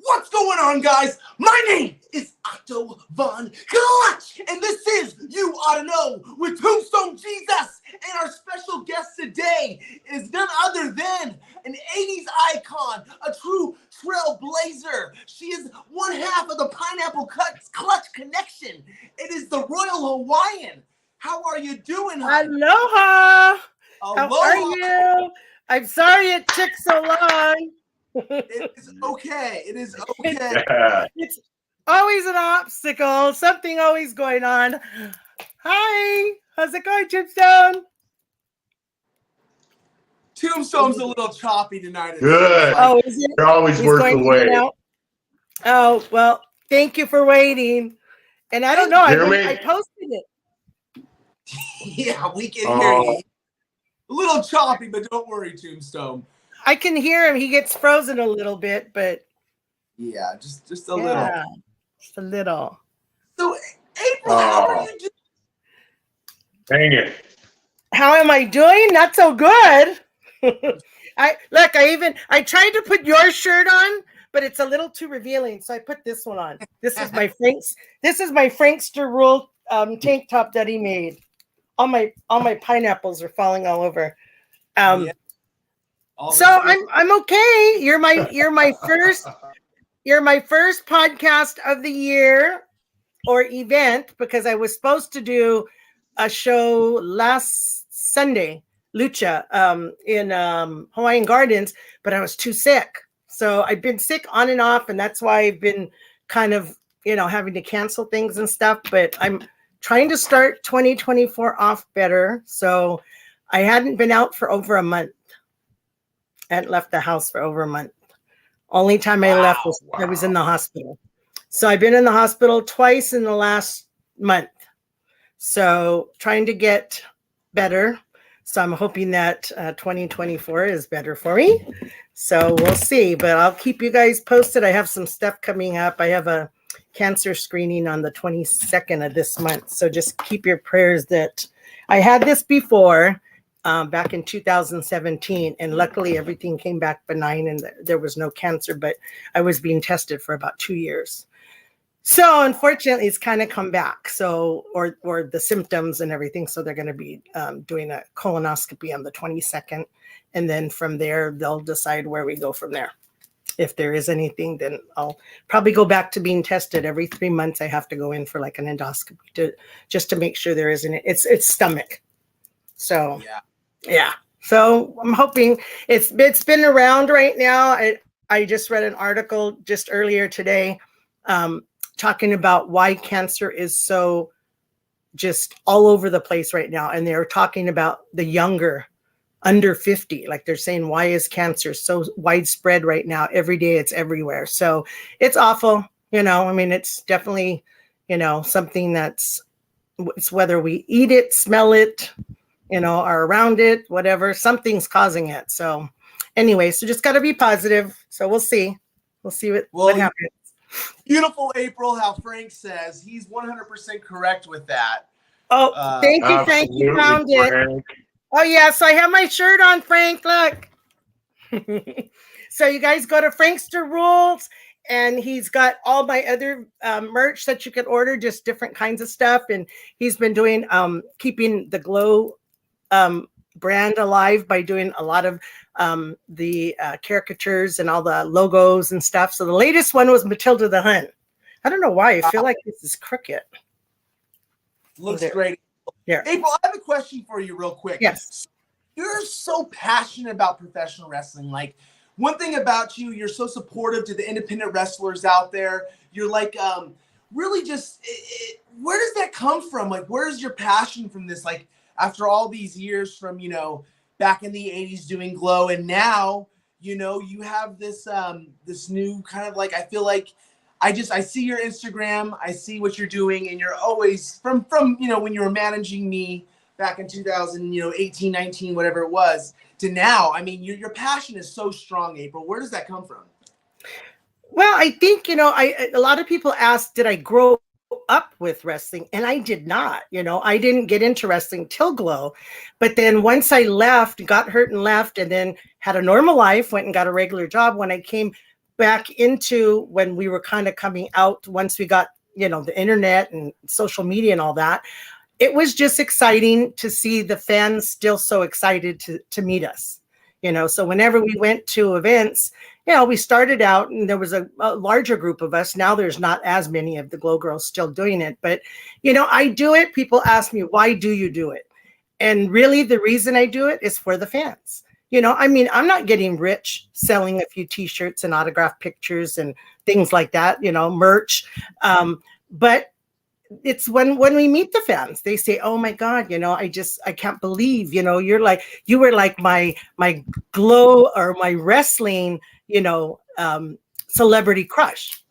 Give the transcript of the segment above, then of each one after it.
What's going on, guys? My name is OTTO KNOW, and this is You Oughta Know with Tombstone Jesus. And our special guest today is none other than an 80s icon, a true trailblazer. She is one half of the Pineapple Clutch Connection. It is the Royal Hawaiian. How are you doing, hon? Aloha. Aloha. How are you? I'm sorry it took so long. It is okay. It is okay. It's always an obstacle. Something always going on. Hi. How's it going, Tombstone? Tombstone's a little choppy tonight. Good. Oh, is it? You're always working away. Oh, well, thank you for waiting. And I don't know. I posted it. Yeah, we can hear you. A little choppy, but don't worry, Tombstone. I can hear him. He gets frozen a little bit, but yeah, just a little. Just a little. So, April, how are you doing? Dang it. How am I doing? Not so good. I tried to put your shirt on, but it's a little too revealing, so I put this one on. This is my Frankster Rule tank top that he made. All my pineapples are falling all over. So I'm okay. You're my first podcast of the year or event, because I was supposed to do a show last Sunday, Lucha, in Hawaiian Gardens, but I was too sick. So I've been sick on and off, and that's why I've been kind of, having to cancel things and stuff, but I'm trying to start 2024 off better. So I hadn't been out for over a month. I hadn't left the house for over a month. Only time I left was I was in the hospital. So I've been in the hospital twice in the last month. So trying to get better. So I'm hoping that 2024 is better for me. So we'll see, but I'll keep you guys posted. I have some stuff coming up. I have a cancer screening on the 22nd of this month. So just keep your prayers that I had this before. Back in 2017, and luckily everything came back benign and there was no cancer, but I was being tested for about 2 years. So unfortunately it's kind of come back. So, or the symptoms and everything. So they're going to be doing a colonoscopy on the 22nd. And then from there, they'll decide where we go from there. If there is anything, then I'll probably go back to being tested every 3 months. I have to go in for like an endoscopy just to make sure there isn't, it's stomach. So yeah. So I'm hoping it's been around right now. I just read an article just earlier today talking about why cancer is so just all over the place right now. And they're talking about the younger, under 50. Like they're saying, why is cancer so widespread right now? Every day it's everywhere. So it's awful. It's definitely, something it's whether we eat it, smell it, are around it, whatever, something's causing it. So anyway, so just got to be positive. So we'll see. We'll see what happens. Beautiful, April, how Frank says. He's 100% correct with that. Oh, thank you, Frank. You found it. Oh, yeah. So I have my shirt on, Frank. Look. So you guys go to Frankster Rules, and he's got all my other merch that you can order, just different kinds of stuff. And he's been doing keeping the Glow brand alive by doing a lot of the caricatures and all the logos and stuff. So the latest one was Matilda the Hun. I don't know why. I feel like this is crooked. Looks great. Yeah. April, I have a question for you real quick. Yes. You're so passionate about professional wrestling. Like, one thing about you, you're so supportive to the independent wrestlers out there. You're like, really just, where does that come from? Like, where's your passion from this? Like, after all these years from, back in the 80s doing Glow, and now, you have this this new kind of like, I feel like I see your Instagram, I see what you're doing, and you're always from when you were managing me back in 2018, 19, whatever it was, to now. I mean, your passion is so strong, April. Where does that come from? Well, I think, a lot of people ask, did I grow up with wrestling? And I did not. I didn't get into wrestling till Glow. But then once I left, got hurt and left, and then had a normal life, went and got a regular job. When I came back into when we were kind of coming out once we got, the internet and social media and all that. It was just exciting to see the fans still so excited to meet us. So whenever we went to events, we started out and there was a larger group of us. Now there's not as many of the Glow Girls still doing it, but I do it. People ask me, why do you do it? And really the reason I do it is for the fans. I'm not getting rich selling a few t-shirts and autograph pictures and things like that, merch. But it's when we meet the fans, they say, oh my God, I can't believe, you were like my Glow or my wrestling, celebrity crush,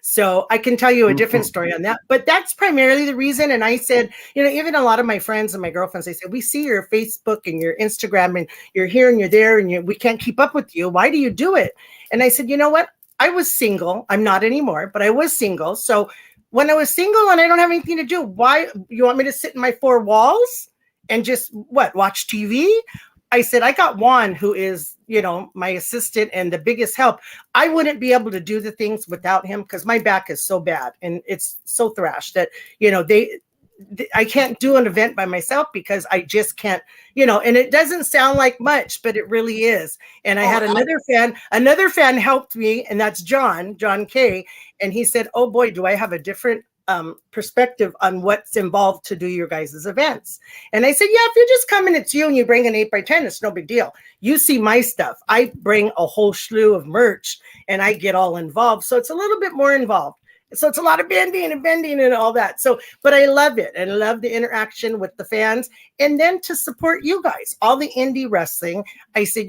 So I can tell you a different story on that, but that's primarily the reason. And I said, even a lot of my friends and my girlfriends, they said, we see your Facebook and your Instagram and you're here and you're there and we can't keep up with you. Why do you do it? And I said, you know what? I was single. I'm not anymore, but I was single. So when I was single and I don't have anything to do, why you want me to sit in my four walls and just watch TV? I said, I got Juan, who is, my assistant and the biggest help. I wouldn't be able to do the things without him because my back is so bad and it's so thrashed that, I can't do an event by myself because I just can't, and it doesn't sound like much, but it really is. And I had another fan helped me, and that's John K. And he said, oh boy, do I have a different perspective on what's involved to do your guys' events. And I said, yeah, if you just come and it's you and you bring an 8x10, it's no big deal. You see my stuff. I bring a whole slew of merch and I get all involved. So it's a little bit more involved. So it's a lot of bending and all that. So, but I love it. And I love the interaction with the fans. And then to support you guys, all the indie wrestling. I said,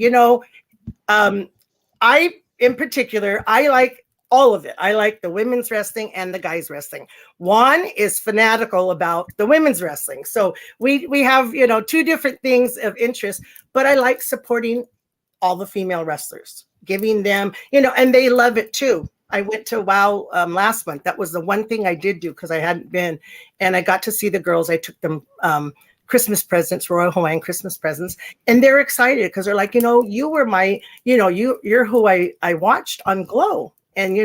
I, in particular, I like all of it. I like the women's wrestling and the guys wrestling. Juan is fanatical about the women's wrestling. So we have, two different things of interest, but I like supporting all the female wrestlers, giving them, and they love it too. I went to WOW last month. That was the one thing I did do because I hadn't been, and I got to see the girls. I took them Christmas presents, Royal Hawaiian Christmas presents, and they're excited because they're like, you were my, you're who I watched on Glow, and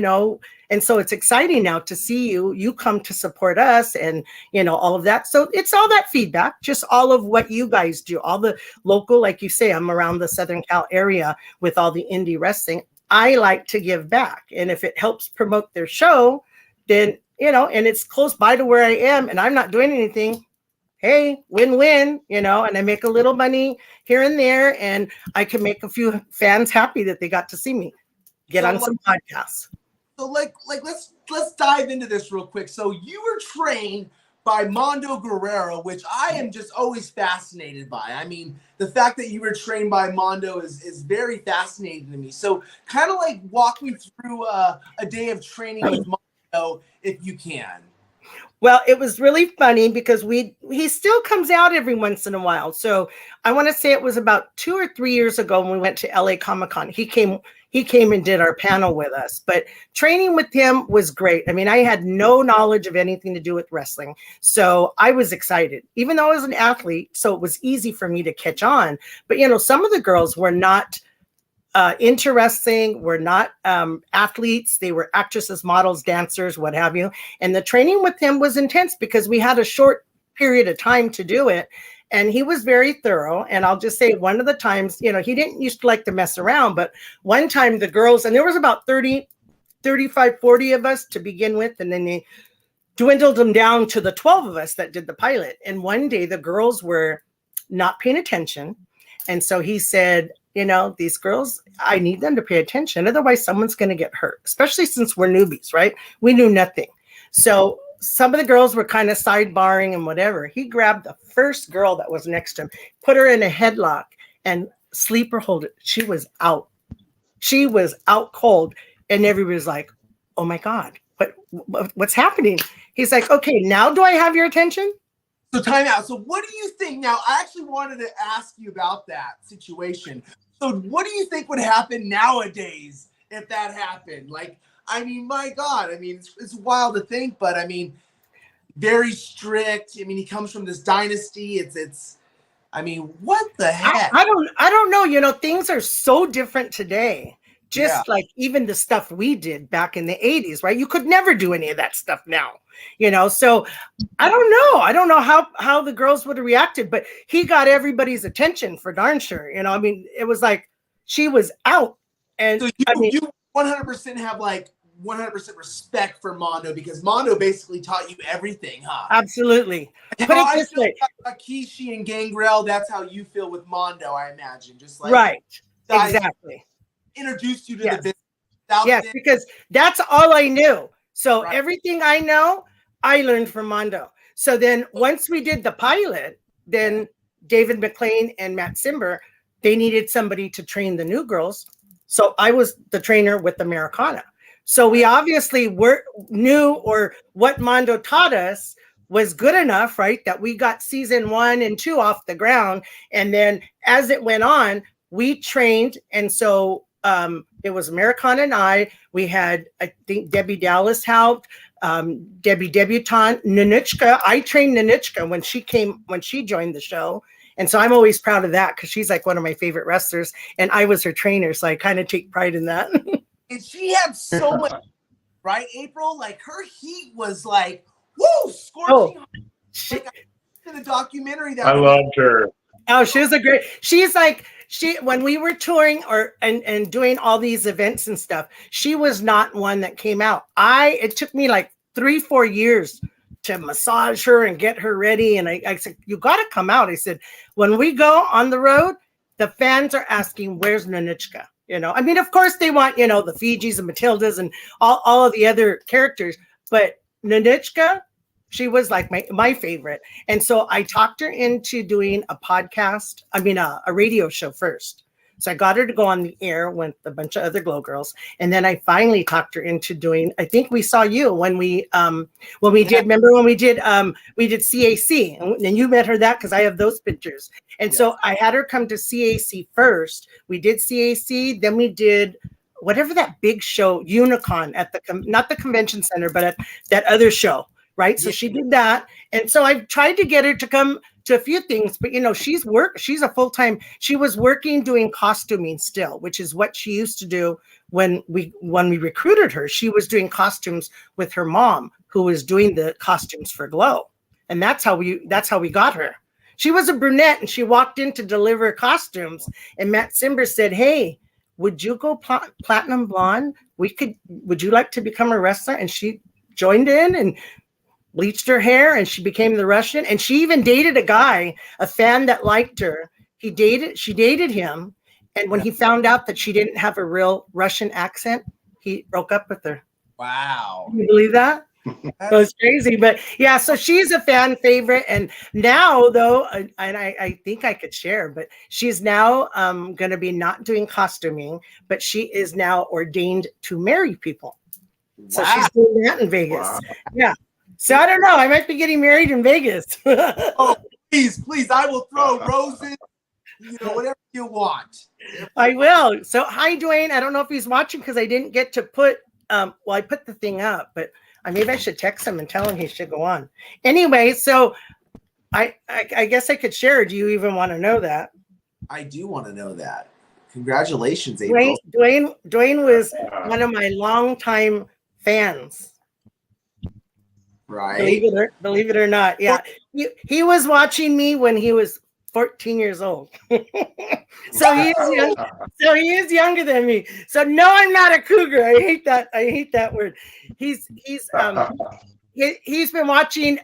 and so it's exciting now to see you come to support us, and all of that. So it's all that feedback, just all of what you guys do, all the local, like you say, I'm around the Southern Cal area with all the indie wrestling. I like to give back. And if it helps promote their show, then, and it's close by to where I am and I'm not doing anything, hey, win-win, and I make a little money here and there and I can make a few fans happy that they got to see me get on some podcasts. So let's dive into this real quick. So you were trained by Mondo Guerrero, which I am just always fascinated by. I mean, the fact that you were trained by Mondo is very fascinating to me. So kind of walk me through a day of training with Mondo, if you can. Well, it was really funny because he still comes out every once in a while. So I want to say it was about 2 or 3 years ago when we went to LA Comic-Con. He came and did our panel with us, but training with him was great. I mean, I had no knowledge of anything to do with wrestling. So I was excited, even though I was an athlete. So it was easy for me to catch on. But, some of the girls were not into wrestling, were not athletes. They were actresses, models, dancers, what have you. And the training with him was intense because we had a short period of time to do it. And he was very thorough. And I'll just say one of the times, he didn't used to like to mess around, but one time the girls, and there was about 35, 40 of us to begin with. And then they dwindled them down to the 12 of us that did the pilot. And one day the girls were not paying attention. And so he said, these girls, I need them to pay attention. Otherwise someone's going to get hurt, especially since we're newbies, right? We knew nothing. So some of the girls were kind of sidebarring and whatever. He grabbed the first girl that was next to him, put her in a headlock and sleeper hold it. She was out. She was out cold. And everybody was like, oh my God, what's happening? He's like, okay, now do I have your attention? So time out. So what do you think? Now, I actually wanted to ask you about that situation. So what do you think would happen nowadays if that happened? My God, it's wild to think, but very strict. He comes from this dynasty. What the heck? I don't know. Things are so different today. just like even the stuff we did back in the 80s, right? You could never do any of that stuff now, you know? So I don't know how the girls would have reacted, but he got everybody's attention for darn sure. You know, I mean, it was like she was out. And so you 100% have like 100% respect for Mondo, because Mondo basically taught you everything, huh? Absolutely. Put it this way. Kishi and Gangrel, that's how you feel with Mondo, I imagine. Just like right. Exactly. Introduced you to the business. Yes, because that's all I knew. So everything I know, I learned from Mondo. So then once we did the pilot, then David McLean and Matt Simber, they needed somebody to train the new girls. So I was the trainer with Americana. So we obviously knew, or what Mondo taught us was good enough, right? That we got season 1 and 2 off the ground. And then as it went on, we trained. And so it was Americana and we had, I think Debbie Dallas helped, Debbie Debutante, Nanuchka. I trained Nanuchka when she joined the show. And so I'm always proud of that, because she's like one of my favorite wrestlers, and I was her trainer. So I kind of take pride in that. And she had so much, right, April? Like her heat was like, woo, scorching. Like, in the documentary that I loved her. Oh, she was she's like, when we were touring and doing all these events and stuff, she was not one that came out. It took me like 3-4 years to massage her and get her ready. And I said, you got to come out. I said, when we go on the road, the fans are asking, where's Nanuchka? You know, I mean, of course they want, you know, the Fijis and Matildas and all of the other characters, but Nanuchka, she was like my favorite. And so I talked her into doing a podcast, a radio show first. So I got her to go on the air with a bunch of other Glow Girls. And then I finally talked her into doing, I think we saw you when we did CAC, and you met her because I have those pictures. And so I had her come to CAC first. We did CAC, then we did whatever that big show, Unicon at not the convention center, but at that other show. Right. So she did that. And so I tried to get her to come to a few things, but you know, she's a full-time, she was working doing costuming still, which is what she used to do when we recruited her. She was doing costumes with her mom, who was doing the costumes for Glow. And that's how we got her. She was a brunette, and she walked in to deliver costumes, and Matt Simber said, hey, would you go platinum blonde? Would you like to become a wrestler? And she joined in and bleached her hair, and she became the Russian. And she even dated a guy, a fan that liked her. She dated him. And when he found out that she didn't have a real Russian accent, he broke up with her. Wow. Can you believe that? It was crazy. But yeah, so she's a fan favorite. And now though, and I think I could share, but she's now going to be not doing costuming, but she is now ordained to marry people. Wow. So she's doing that in Vegas. Wow. Yeah. So I don't know. I might be getting married in Vegas. Oh, please, I will throw roses, whatever you want. I will. So hi, Dwayne. I don't know if he's watching because I didn't get to put, I put the thing up, but maybe I should text him and tell him he should go on. Anyway, so I guess I could share. Do you even want to know that? I do want to know that. Congratulations, April. Dwayne was one of my longtime fans. Right. Believe it or not. Yeah. He was watching me when he was 14 years old. So he is younger than me. So no, I'm not a cougar. I hate that word. He's been watching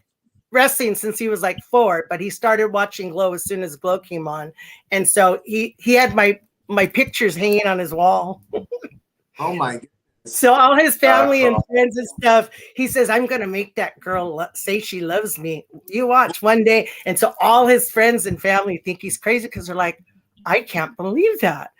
wrestling since he was like 4, but he started watching Glow as soon as Glow came on. And so he had my pictures hanging on his wall. Oh my God. So all his family and friends and stuff, he says, I'm going to make that girl say she loves me. You watch one day. And so all his friends and family think he's crazy because they're like, I can't believe that.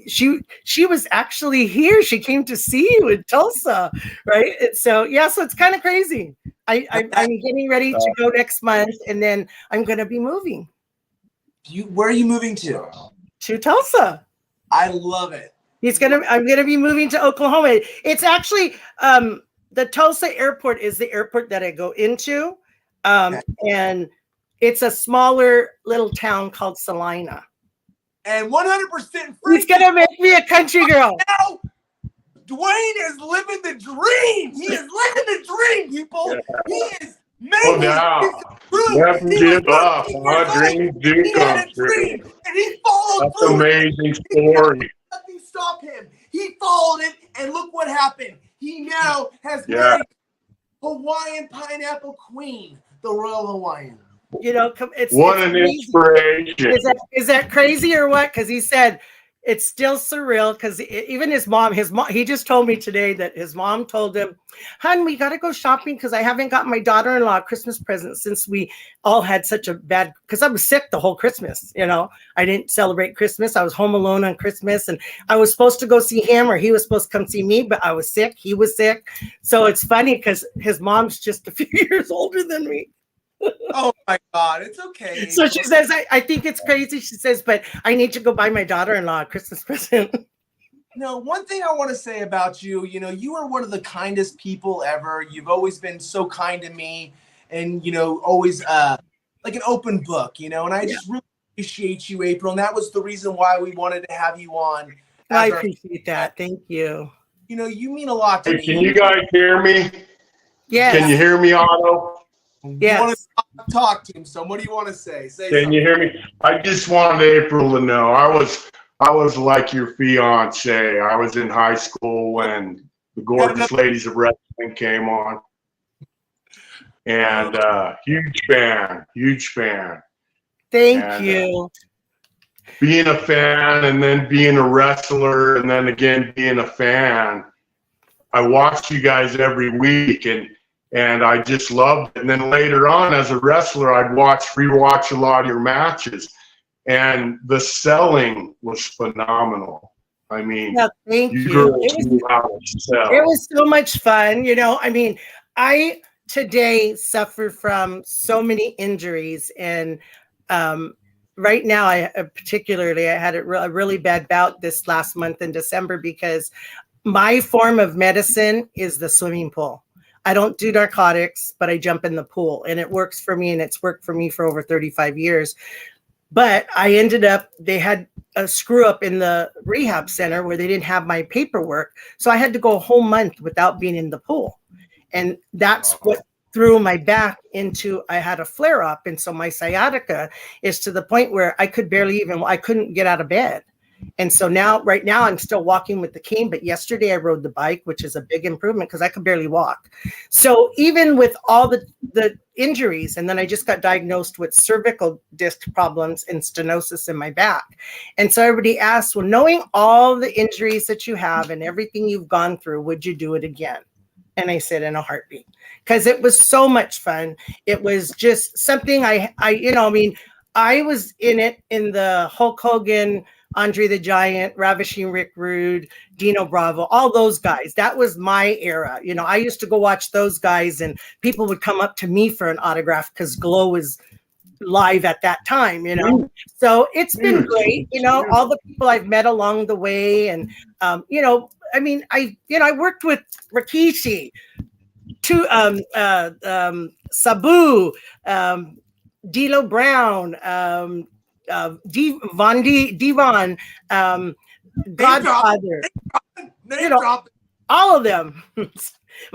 She was actually here. She came to see you in Tulsa, right? And so, yeah, so it's kind of crazy. I'm getting ready to go next month, and then I'm going to be moving. Where are you moving to? To Tulsa. I love it. I'm gonna be moving to Oklahoma. It's actually the Tulsa airport is the airport that I go into, and it's a smaller little town called Salina. And 100% free. He's gonna make me a country girl. Dwayne is living the dream. He is living the dream, people. He is Oh, making now, true. never He give was up. 13 Our years old. dreams do He come had a true. dream, and he followed That's through. amazing story. Nothing stopped him. He followed it, and look what happened. He now has Yeah. married Hawaiian pineapple queen, the Royal Hawaiian. You know, it's What an crazy. inspiration. Is that crazy or what? Because he said it's still surreal. Because even his mom, he just told me today that his mom told him, "Hun, we got to go shopping because I haven't got my daughter-in-law a Christmas present since we all had such a bad." Because I was sick the whole Christmas. You know, I didn't celebrate Christmas. I was home alone on Christmas, and I was supposed to go see him, or he was supposed to come see me, but I was sick. He was sick, so it's funny because his mom's just a few years older than me. Oh my God, it's okay. So she says, I think it's crazy. She says, but I need to go buy my daughter-in-law a Christmas present. No, one thing I want to say about you, you know, you are one of the kindest people ever. You've always been so kind to me and, you know, always like an open book, you know, and I just really appreciate you, April. And that was the reason why we wanted to have you on. I appreciate that. Thank you. You know, you mean a lot to Hey, me. can you guys hear me? Yes. Can you hear me, Otto? Yes. You want to talk to him. So what do you want to say? Say Can something. you hear me? I just wanted April to know I was like your fiance. I was in high school when the Gorgeous Ladies of Wrestling came on. And huge fan. Thank you. Being a fan and then being a wrestler and then again being a fan, I watched you guys every week and I just loved it. And then later on as a wrestler, I'd rewatch a lot of your matches. And the selling was phenomenal. I mean, thank you. Girls knew how to sell. It was so much fun. You know, I mean, I today suffer from so many injuries. And right now, I had a really bad bout this last month in December because my form of medicine is the swimming pool. I don't do narcotics, but I jump in the pool and it works for me. And it's worked for me for over 35 years. But I ended up, they had a screw up in the rehab center where they didn't have my paperwork. So I had to go a whole month without being in the pool. And that's what threw my back into, I had a flare up. And so my sciatica is to the point where I couldn't get out of bed. And so right now I'm still walking with the cane, but yesterday I rode the bike, which is a big improvement because I could barely walk. So even with all the injuries, and then I just got diagnosed with cervical disc problems and stenosis in my back. And so everybody asked, well, knowing all the injuries that you have and everything you've gone through, would you do it again? And I said, in a heartbeat, because it was so much fun. It was just something I was in it in the Hulk Hogan, Andre the Giant, Ravishing Rick Rude, Dino Bravo, all those guys. That was my era. You know, I used to go watch those guys and people would come up to me for an autograph because Glow was live at that time, you know. So it's been great, you know, all the people I've met along the way. And, you know, I mean, I worked with Rikishi, Sabu, D'Lo Brown, Devon, Godfather, you know, all of them. Am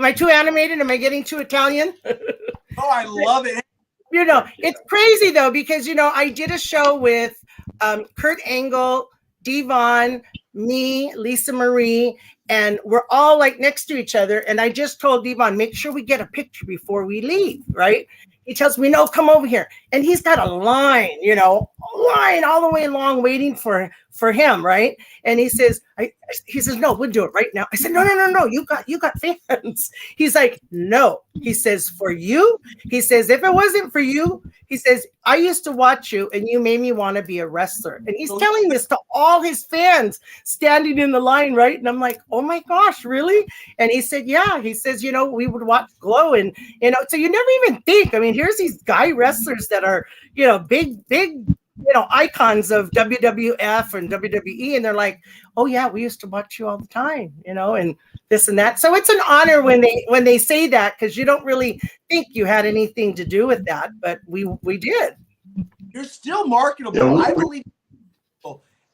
I too animated? Am I getting too Italian? Oh, I love it. You know, it's crazy though, because, you know, I did a show with Kurt Angle, Devon, me, Lisa Marie, and we're all like next to each other. And I just told Devon, make sure we get a picture before we leave, right? He tells me, no, come over here. And he's got a line, you know, all the way along waiting for him, right? And he says, no, we'll do it right now. I said, no, you got fans. He's like, no. He says, for you? He says, if it wasn't for you, he says, I used to watch you and you made me want to be a wrestler. And he's telling this to all his fans standing in the line, right? And I'm like, oh my gosh, really? And he said, yeah. He says, you know, we would watch Glow and, you know, so you never even think. I mean, here's these guy wrestlers that are, you know, big, you know, icons of WWF and WWE. And they're like, oh yeah, we used to watch you all the time, you know, and this and that. So it's an honor when they say that, because you don't really think you had anything to do with that, but we did. You're still marketable. I believe,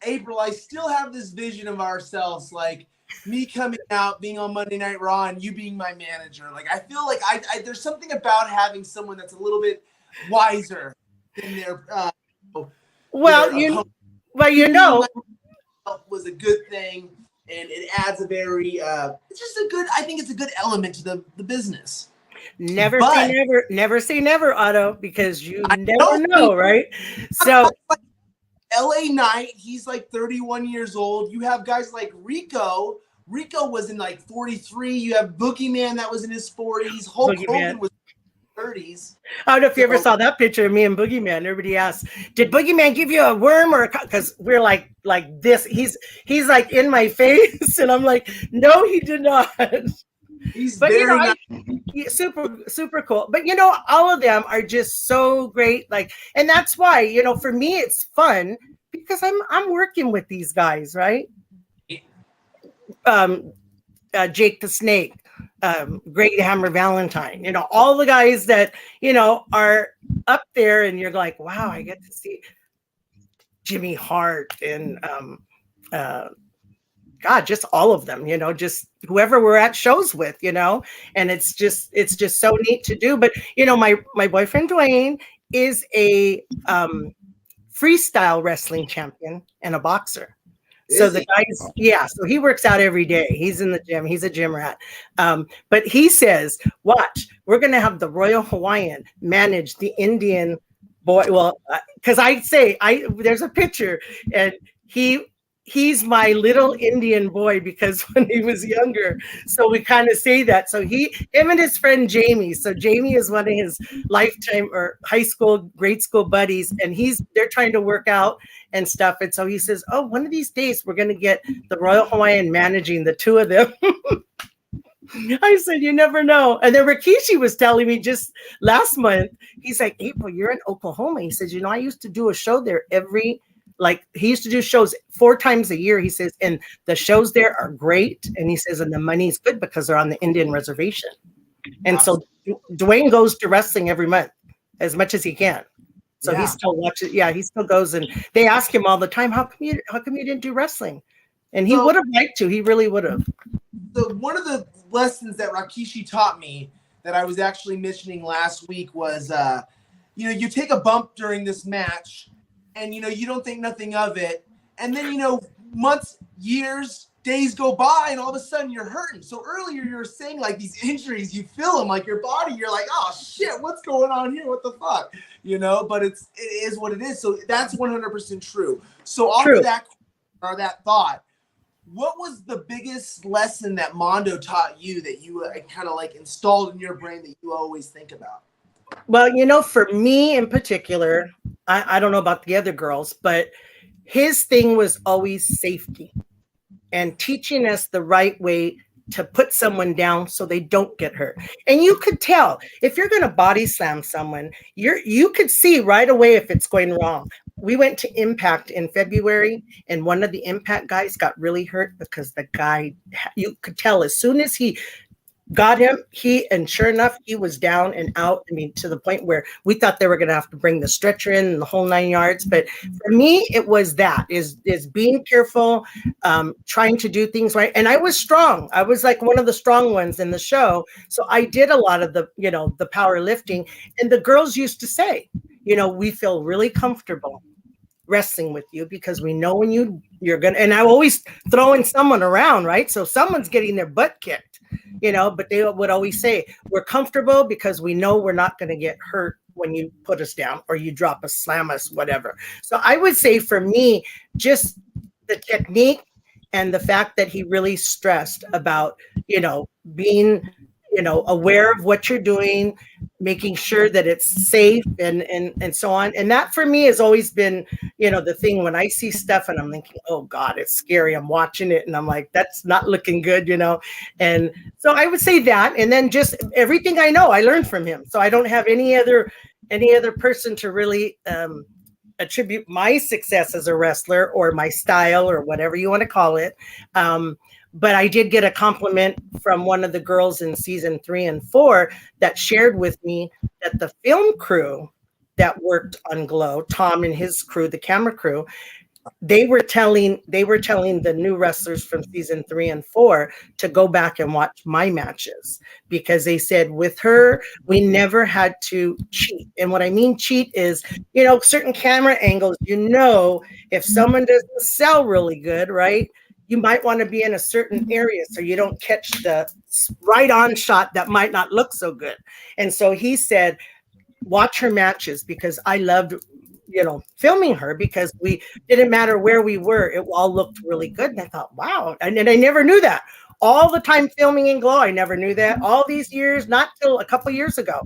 April, I still have this vision of ourselves like me coming out, being on Monday Night Raw, and you being my manager. Like, I feel like I there's something about having someone that's a little bit wiser than their Well, their you opponent. know, Was a good thing, and it adds a very it's just a good, I think it's a good element to the business. never But say never, never say never, Otto, because you I never don't know, think- right? So LA Knight, he's like 31 years old. You have guys like Rico. Rico was in like 43. You have Boogeyman that was in his 40s. Hulk Hogan was 30s. I don't know if you ever saw that picture of me and Boogeyman. Everybody asks, "Did Boogeyman give you a worm or a?" Because we're like this. He's like in my face, and I'm like, "No, he did not." He's But very nice. Super cool. But all of them are just so great. Like, and that's why for me it's fun because I'm working with these guys, right? Jake the Snake, Greg Hammer Valentine, all the guys that, are up there, and you're like, wow, I get to see Jimmy Hart and God, just all of them, just whoever we're at shows with, and it's just so neat to do. But my boyfriend Dwayne is a freestyle wrestling champion and a boxer. So the guys, so he works out every day. He's in the gym. He's a gym rat. But he says, watch, we're going to have the Royal Hawaiian manage the Indian boy. Well, because there's a picture, and he's my little Indian boy because when he was younger. So we kind of say that. So him and his friend Jamie. So Jamie is one of his lifetime or high school, grade school buddies, and they're trying to work out and stuff. And so he says, oh, one of these days we're going to get the Royal Hawaiian managing the two of them. I said, you never know. And then Rikishi was telling me just last month, he's like, April, you're in Oklahoma. He says, I used to do a show there he used to do shows 4 times a year. He says, and the shows there are great. And he says, and the money's good because they're on the Indian reservation. And so Dwayne goes to wrestling every month as much as he can. So he still watches. Yeah, he still goes, and they ask him all the time, how come you didn't do wrestling? And he would have liked to. He really would have. One of the lessons that Rikishi taught me that I was actually mentioning last week was, you take a bump during this match, and you don't think nothing of it, and then months, years, days go by, and all of a sudden you're hurting. So earlier you were saying like these injuries, you feel them, like your body, you're like, oh shit, what's going on here? What the fuck? But it is what it is. So that's 100% true. So off of that thought, what was the biggest lesson that Mondo taught you that you kind of like installed in your brain that you always think about? Well, for me in particular, I don't know about the other girls, but his thing was always safety and teaching us the right way to put someone down so they don't get hurt. And you could tell if you're going to body slam someone, you could see right away if it's going wrong. We went to Impact in February, and one of the Impact guys got really hurt because the guy, you could tell as soon as he got him, and sure enough, he was down and out. I mean, to the point where we thought they were going to have to bring the stretcher in and the whole 9 yards. But for me, it was that is being careful, trying to do things right. And I was strong. I was like one of the strong ones in the show. So I did a lot of the, the powerlifting. And the girls used to say, we feel really comfortable wrestling with you because we know when you're going to, and I always throwing someone around, right? So someone's getting their butt kicked. But they would always say, we're comfortable because we know we're not going to get hurt when you put us down or you drop us, slam us, whatever. So I would say for me, just the technique and the fact that he really stressed about, being, aware of what you're doing, making sure that it's safe and so on. And that for me has always been, the thing when I see stuff and I'm thinking, oh God, it's scary. I'm watching it and I'm like, that's not looking good, And so I would say that, and then just everything I know, I learned from him. So I don't have any other person to really attribute my success as a wrestler or my style or whatever you want to call it. But I did get a compliment from one of the girls in season 3 and 4 that shared with me that the film crew that worked on Glow, Tom and his crew, the camera crew, they were telling the new wrestlers from season 3 and 4 to go back and watch my matches, because they said with her we never had to cheat. And what I mean cheat is, certain camera angles, if someone doesn't sell really good, right, you might want to be in a certain area so you don't catch the right on shot that might not look so good. And so he said watch her matches, because I loved filming her, because we didn't matter where we were, it all looked really good. And I thought, wow. And I never knew that. All the time filming in Glow, I never knew that. All these years, not till a couple years ago,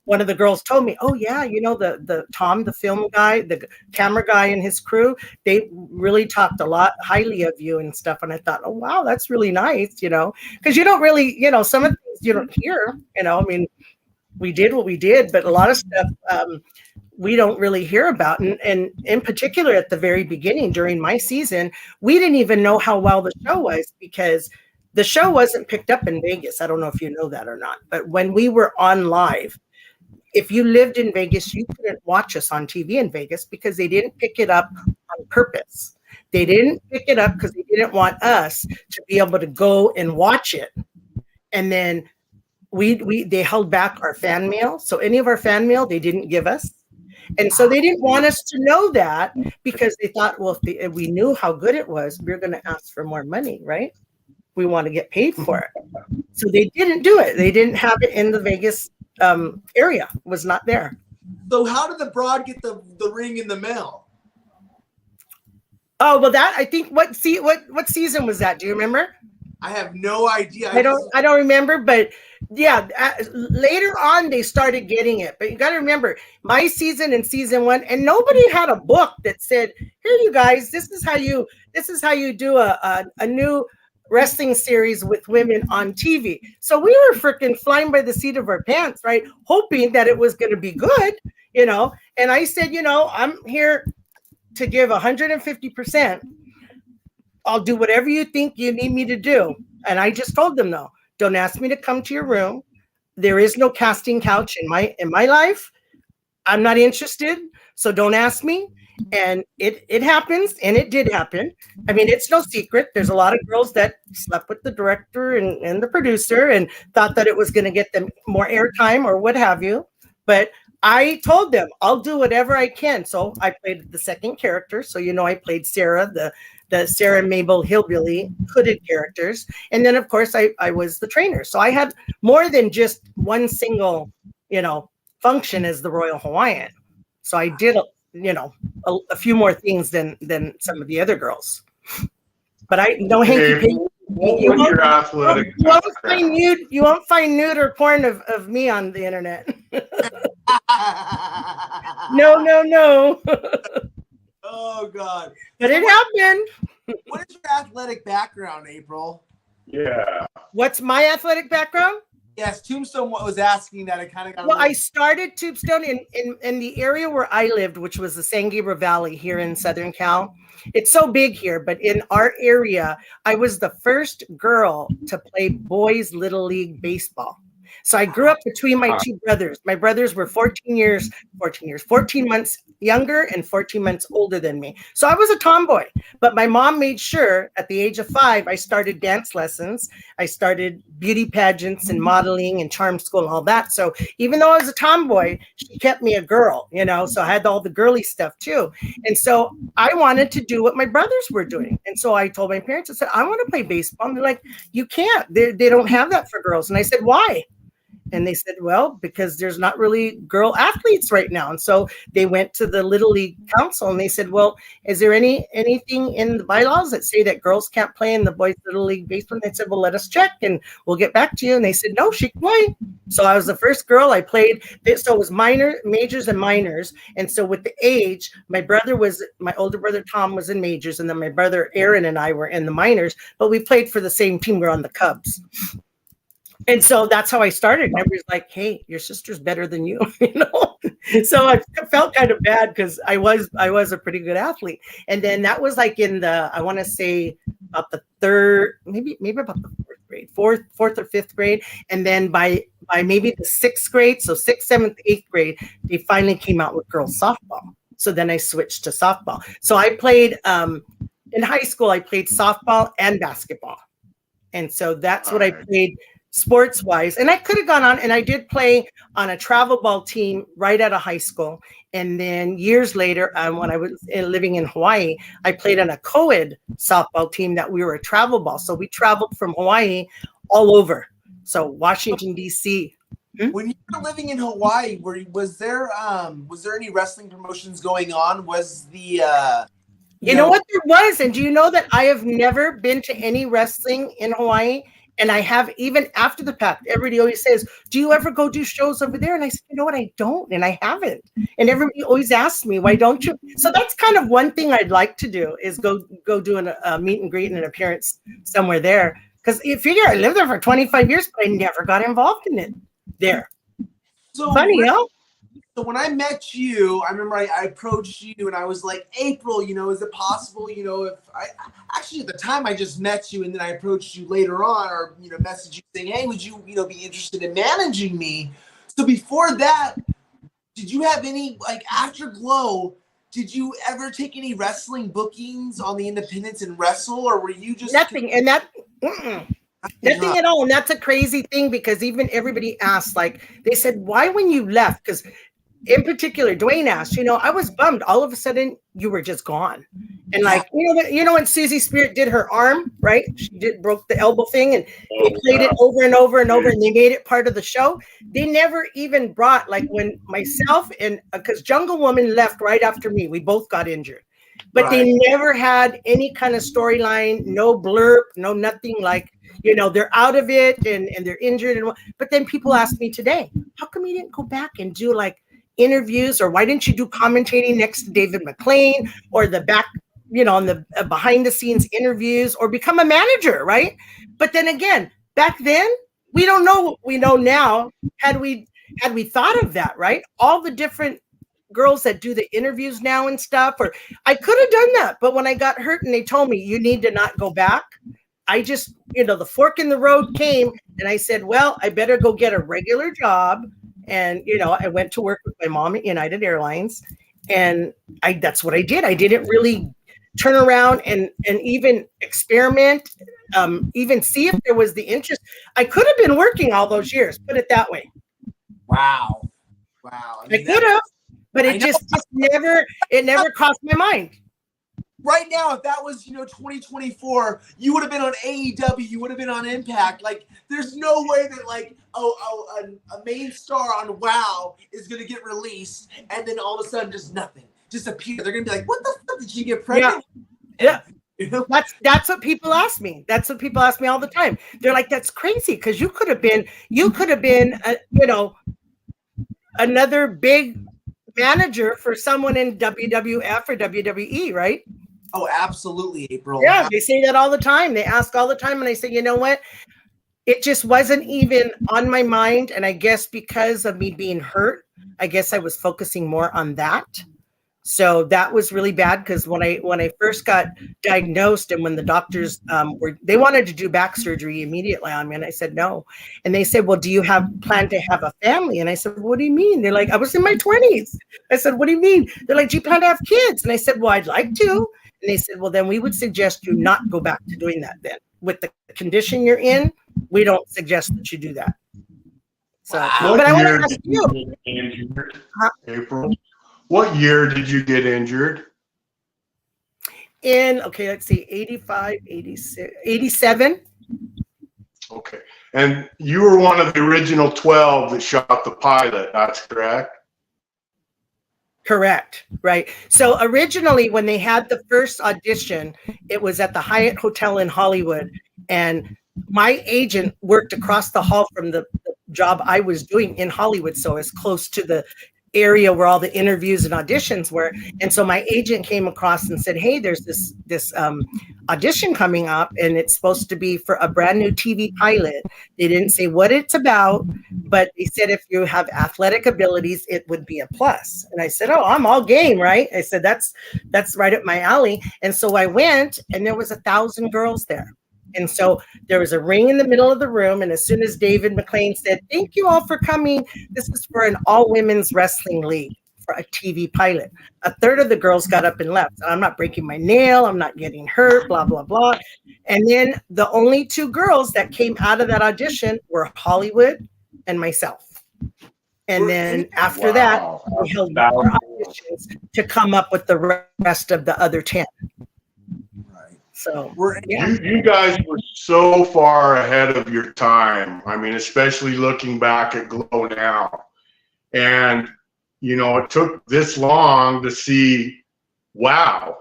one of the girls told me, oh yeah, the Tom, the film guy, the camera guy and his crew, they really talked a lot highly of you and stuff. And I thought, oh wow, that's really nice, because you don't really, some of the things you don't hear, I mean, we did what we did, but a lot of stuff we don't really hear about. And in particular, at the very beginning during my season, we didn't even know how well the show was, because the show wasn't picked up in Vegas. I don't know if you know that or not, but when we were on live, if you lived in Vegas, you couldn't watch us on TV in Vegas, because they didn't pick it up on purpose. They didn't pick it up because they didn't want us to be able to go and watch it. And then they held back our fan mail. So any of our fan mail, they didn't give us. And so they didn't want us to know that, because they thought, well, if we knew how good it was, we we're going to ask for more money, right? We want to get paid for it. So they didn't do it. They didn't have it in the Vegas area. It was not there. So how did the broad get the ring in the mail? Oh, well, that, I think, what season was that? Do you remember? I have no idea. I don't remember, but yeah, later on they started getting it. But you got to remember, my season and season 1, and nobody had a book that said, "Here, you guys, this is how you do a new wrestling series with women on TV." So we were freaking flying by the seat of our pants, right, hoping that it was going to be good, And I said, I'm here to give 150%. I'll do whatever you think you need me to do. And I just told them, no, don't ask me to come to your room. There is no casting couch in my life. I'm not interested. So don't ask me. And it happens, and it did happen. I mean, it's no secret. There's a lot of girls that slept with the director and the producer and thought that it was going to get them more airtime or what have you. But I told them, I'll do whatever I can. So I played the second character. So, I played Sarah, the Sarah Mabel Hillbilly hooded characters. And then, of course, I was the trainer. So I had more than just one single, function as the Royal Hawaiian. So I did, a few more things than some of the other girls. But I don't hanky panky. You won't find nude or porn of me on the internet. No. Oh God! But it happened. What is your athletic background, April? Yeah. What's my athletic background? Yes, Tombstone was asking that. It kind of got. Well, I started Tombstone in the area where I lived, which was the San Gabriel Valley here in Southern Cal. It's so big here, but in our area, I was the first girl to play boys Little League baseball. So I grew up between my two brothers. My brothers were 14 months younger and 14 months older than me. So I was a tomboy, but my mom made sure at the age of 5, I started dance lessons. I started beauty pageants and modeling and charm school and all that. So even though I was a tomboy, she kept me a girl, so I had all the girly stuff too. And so I wanted to do what my brothers were doing. And so I told my parents, I said, I want to play baseball. And they're like, you can't, they don't have that for girls. And I said, why? And they said, well, because there's not really girl athletes right now. And so they went to the Little League Council and they said, well, is there anything in the bylaws that say that girls can't play in the boys Little League baseball? And they said, well, let us check and we'll get back to you. And they said, no, she can play. So I was the first girl I played. So it was majors and minors. And so with the age, my older brother, Tom, was in majors. And then my brother, Aaron, and I were in the minors, but we played for the same team. We're on the Cubs. And so that's how I started. Everybody's like, hey, your sister's better than you, So I felt kind of bad because I was a pretty good athlete. And then that was like in the, I want to say about the third, maybe about the fourth or 5th grade. And then by maybe the 6th grade, so 6th, 7th, 8th grade, they finally came out with girls softball. So then I switched to softball. So I played in high school, I played softball and basketball. And so that's what I played sports wise. And I could have gone on, and I did play on a travel ball team right out of high school. And then years later, when I was living in Hawaii, I played on a co-ed softball team that we were a travel ball. So we traveled from Hawaii all over. So Washington, D.C. When you were living in Hawaii, was there any wrestling promotions going on? Was the you know what there was? And do you know that I have never been to any wrestling in Hawaii? And I have, even after the fact, everybody always says, do you ever go do shows over there? And I said, you know what? I don't. And I haven't. And everybody always asks me, why don't you? So that's kind of one thing I'd like to do, is go do a meet and greet and an appearance somewhere there. Because you figure I lived there for 25 years, but I never got involved in it there. So funny, huh? So when I met you, I remember I approached you and I was like, April, is it possible, if I actually at the time I just met you, and then I approached you later on, or, messaged you saying, hey, would you, be interested in managing me? So before that, did you have any, like, after Glow, did you ever take any wrestling bookings on the independents and wrestle, or were you just nothing? And that, nothing at all. And that's a crazy thing, because even everybody asked, like, they said, why when you left? Because in particular, Dwayne asked, I was bummed. All of a sudden, you were just gone. And like, when Susie Spirit did her arm, right? She broke the elbow thing, and they played it over and over and over, and they made it part of the show. They never even brought, like, when myself and, because Jungle Woman left right after me, we both got injured. But they never had any kind of storyline, no blurb, no nothing, like, they're out of it and they're injured. But then people ask me today, how come you didn't go back and do, like, interviews, or why didn't you do commentating next to David McLean, or the back, on the behind the scenes interviews, or become a manager, right? But then again, back then, we don't know what we know now. Had we thought of that, right? All the different girls that do the interviews now and stuff, or I could have done that. But when I got hurt and they told me you need to not go back, I just, the fork in the road came, and I said, well, I better go get a regular job. And, I went to work with my mom at United Airlines, and that's what I did. I didn't really turn around and even experiment, even see if there was the interest. I could have been working all those years, put it that way. Wow. I could have, but it just never crossed my mind. Right now, if that was, 2024, you would have been on AEW, you would have been on Impact. Like, there's no way that, like, a main star on WoW is going to get released, and then all of a sudden, just nothing, just appear. They're going to be like, what the fuck, did she get pregnant? Yeah. That's what people ask me. That's what people ask me all the time. They're like, that's crazy, because you could have been, another big manager for someone in WWF or WWE, right? Oh, absolutely, April. Yeah, they say that all the time. They ask all the time, and I say, you know what? It just wasn't even on my mind. And I guess because of me being hurt, I guess I was focusing more on that. So that was really bad, because when I first got diagnosed, and when the doctors they wanted to do back surgery immediately on me, and I said no. And they said, well, do you plan to have a family? And I said, what do you mean? They're like, I was in my 20s. I said, what do you mean? They're like, do you plan to have kids? And I said, well, I'd like to. And they said, well, then we would suggest you not go back to doing that then. With the condition you're in, we don't suggest that you do that. So, but I want to ask you. April, what year did you get injured? Let's see, 85, 86, 87. Okay. And you were one of the original 12 that shot the pilot, that's correct? Correct. Right. So originally, when they had the first audition, it was at the Hyatt Hotel in Hollywood. And my agent worked across the hall from the job I was doing in Hollywood. So it's close to the area where all the interviews and auditions were. And so my agent came across and said, hey, there's this audition coming up, and it's supposed to be for a brand new TV pilot. They didn't say what it's about, but they said if you have athletic abilities, it would be a plus. And I said, oh, I'm all game, right? I said, that's right up my alley. And so I went, and there was 1,000 girls there. And so there was a ring in the middle of the room. And as soon as David McLean said, thank you all for coming, this is for an all women's wrestling league for a TV pilot. A third of the girls got up and left. I'm not breaking my nail. I'm not getting hurt, blah, blah, blah. And then the only 2 girls that came out of that audition were Hollywood and myself. And then after that, we held more auditions to come up with the rest of the other 10. So you guys were so far ahead of your time. I mean, especially looking back at Glow now. And, you know, it took this long to see WOW,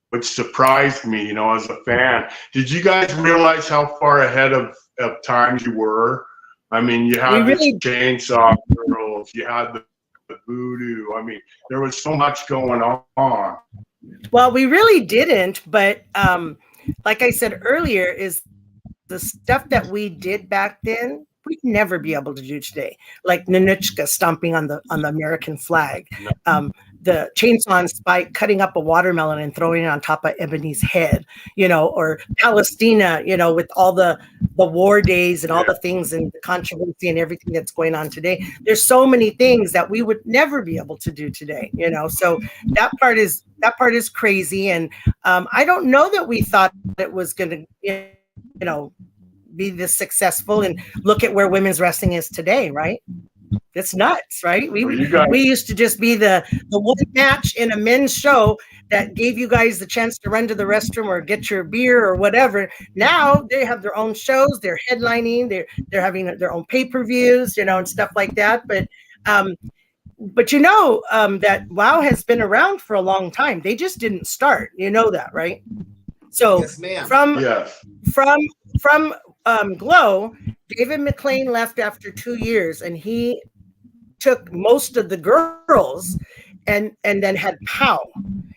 which surprised me, you know, as a fan. Did you guys realize how far ahead of time you were? I mean, you had the Chainsaw Girls, you had the Voodoo. I mean, there was so much going on. Well, we really didn't, but like I said earlier, is the stuff that we did back then, we'd never be able to do today. Like Nanuchka stomping on the American flag, the chainsaw and Spike cutting up a watermelon and throwing it on top of Ebony's head, you know, or Palestina, you know, with all the war days and all the things and the controversy and everything that's going on today. There's so many things that we would never be able to do today, you know. So that part is crazy. And I don't know that we thought it was going to, you know, be this successful, and look at where women's wrestling is today, right? It's nuts, right? We used to just be the one match in a men's show that gave you guys the chance to run to the restroom or get your beer or whatever. Now they have their own shows, they're headlining, they're having their own pay-per-views, you know, and stuff like that. But you know that WOW has been around for a long time. They just didn't start. You know that, right? So yes, ma'am. From Glow, David McLean left after 2 years, and he took most of the girls and then had POW.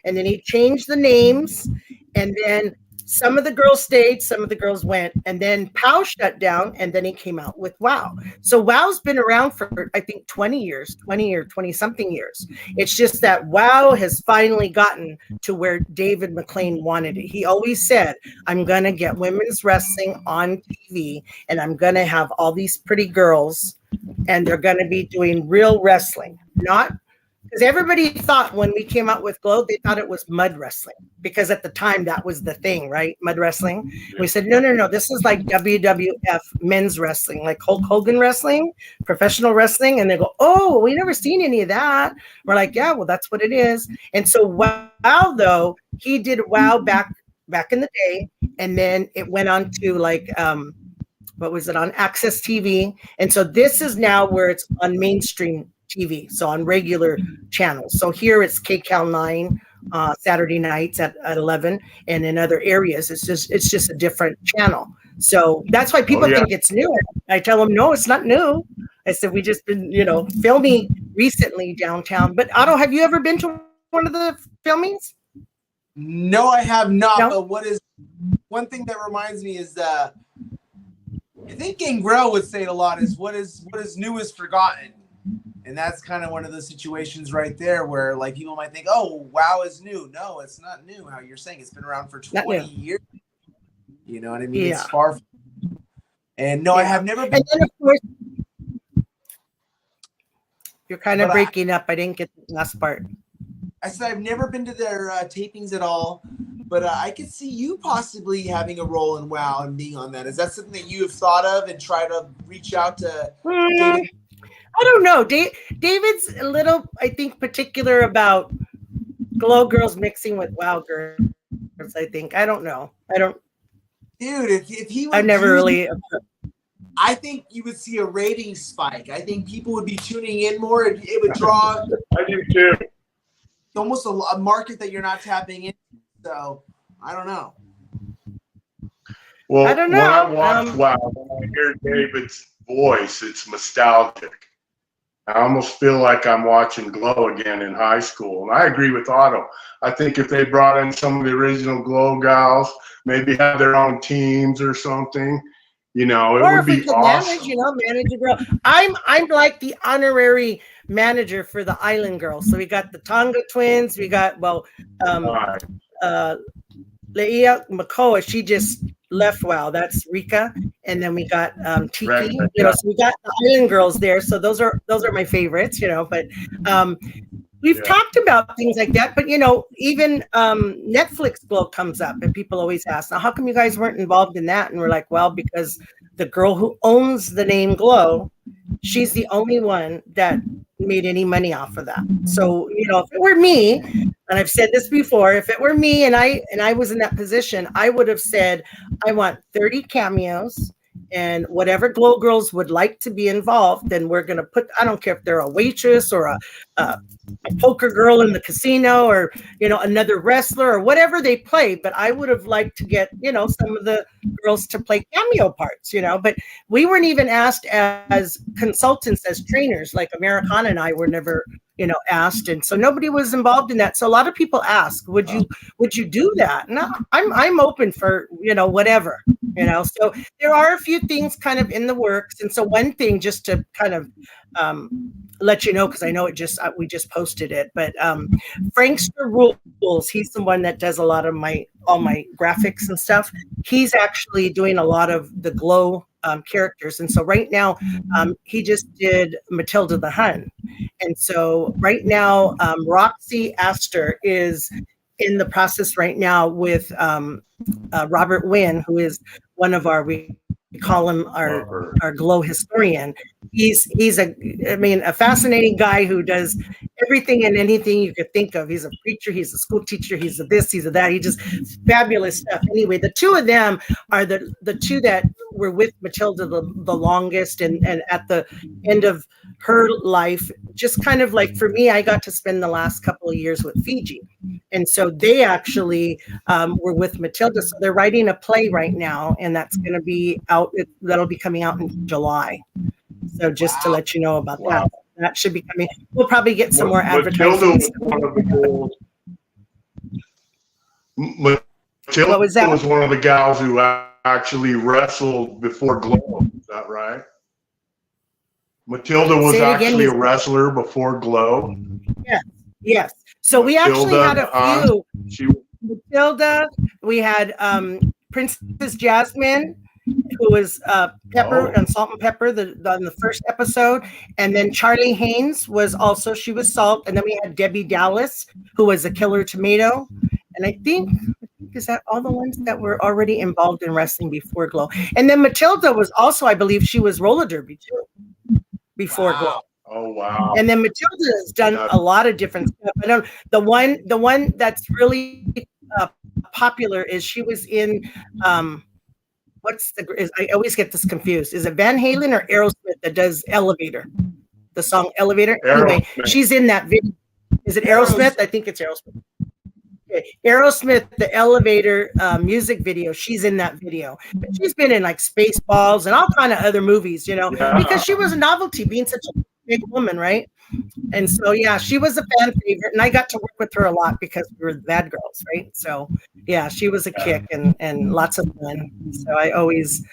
And then he changed the names, and then some of the girls stayed, some of the girls went, and then POW shut down, and then he came out with WOW. So WOW's been around for, I think, 20 years, 20 or 20-something years. It's just that WOW has finally gotten to where David McLean wanted it. He always said, I'm going to get women's wrestling on TV, and I'm going to have all these pretty girls, and they're going to be doing real wrestling, not because everybody thought when we came out with Glow, they thought it was mud wrestling, because at the time that was the thing, right? Mud wrestling. We said, no, this is like WWF men's wrestling, like Hulk Hogan wrestling, professional wrestling. And they go, oh, we never seen any of that. We're like, yeah, well, that's what it is. And so WOW, though, he did WOW back in the day. And then it went on to like, what was it, on Access TV. And so this is now where it's on mainstream TV, so on regular channels. So here it's KCAL 9 Saturday nights at 11, and in other areas it's just a different channel. So that's why people think it's new. I tell them, no, it's not new. I said, we just been, you know, filming recently downtown. But Otto, have you ever been to one of the filmings? No, I have not. No? But one thing that reminds me is I think Gangrel would say it a lot, is what is new is forgotten. And that's kind of one of the situations right there where like people might think, oh, WOW is new. No, it's not new. How you're saying it's been around for 20 years. You know what I mean? Yeah. It's far from. And no, I have never been. And then of course, you're kind of breaking up. I didn't get the last part. I said I've never been to their tapings at all, but I could see you possibly having a role in WOW and being on that. Is that something that you have thought of and try to reach out to David? I don't know. David's a little, I think, particular about Glow girls mixing with WOW girls. I think. I don't know. Dude, if he I've never really. I think you would see a rating spike. I think people would be tuning in more. It would draw. I do too. Almost a market that you're not tapping into. So I don't know. Well, I don't know. When I watch WOW, when I hear David's voice, it's nostalgic. I almost feel like I'm watching Glow again in high school. And I agree with Otto. I think if they brought in some of the original Glow gals, maybe have their own teams or something, you know, it would be awesome. Manage a girl. I'm like the honorary manager for the Island Girls. So we got the Tonga twins. We got, Leia Makoa, she just left WOW. That's Rika. And then we got Tiki. So we got the Island Girls there. So those are my favorites, but we've talked about things like that, but you know, even Netflix Glow comes up, and people always ask, "Now, how come you guys weren't involved in that?" And we're like, "Well, because the girl who owns the name Glow, she's the only one that made any money off of that." So, you know, if it were me, and I've said this before, if it were me and I was in that position, I would have said, "I want 30 cameos." And whatever Glow girls would like to be involved, then we're going to put, I don't care if they're a waitress or a poker girl in the casino, or, you know, another wrestler or whatever they play. But I would have liked to get, you know, some of the girls to play cameo parts, you know, but we weren't even asked as consultants, as trainers. Like Americana and I were never, you know, asked. And so nobody was involved in that. So a lot of people ask, would you do that? No, I'm open for, you know, whatever, you know. So there are a few things kind of in the works. And so one thing, just to kind of let you know, because I know we just posted it, but Frankster Rules, he's the one that does a lot of all my graphics and stuff. He's actually doing a lot of the Glow characters. And so right now, he just did Matilda the Hun. And so right now, Roxy Astor is in the process right now with Robert Wynn, who is one of our, we call him our Glow historian. He's a fascinating guy who does everything and anything you could think of. He's a preacher, he's a school teacher, he's a this, he's a that. He just fabulous stuff. Anyway, the two of them are the two that were with Matilda the longest, and at the end of her life, just kind of like, for me, I got to spend the last couple of years with Fiji. And so they actually were with Matilda. So they're writing a play right now, and that's going to be out. That'll be coming out in July. So just to let you know about that. That should be coming. We'll probably get some more advertising. Matilda was one of the gals who actually wrestled before Glow. Is that right? Matilda was actually a wrestler before Glow. Yes. So we actually had a few. Matilda, we had Princess Jasmine, who was Pepper and Salt and Pepper on the first episode. And then Charlie Haynes was also, she was Salt. And then we had Debbie Dallas, who was a Killer Tomato. And I think, is that all the ones that were already involved in wrestling before Glow? And then Matilda was also, I believe she was roller derby too, before Glow. Oh wow! And then Matilda has done a lot of different stuff. I don't. The one that's really popular is she was in. I always get this confused. Is it Van Halen or Aerosmith that does Elevator? The song Elevator. Anyway, she's in that video. Is it Aerosmith? I think it's Aerosmith. Okay. Aerosmith, the Elevator music video. She's in that video. But she's been in like Spaceballs and all kind of other movies, you know, because she was a novelty, being such a big woman, right? And so yeah, she was a fan favorite, and I got to work with her a lot because we were the bad girls, right? So yeah, she was a kick and lots of fun. So I always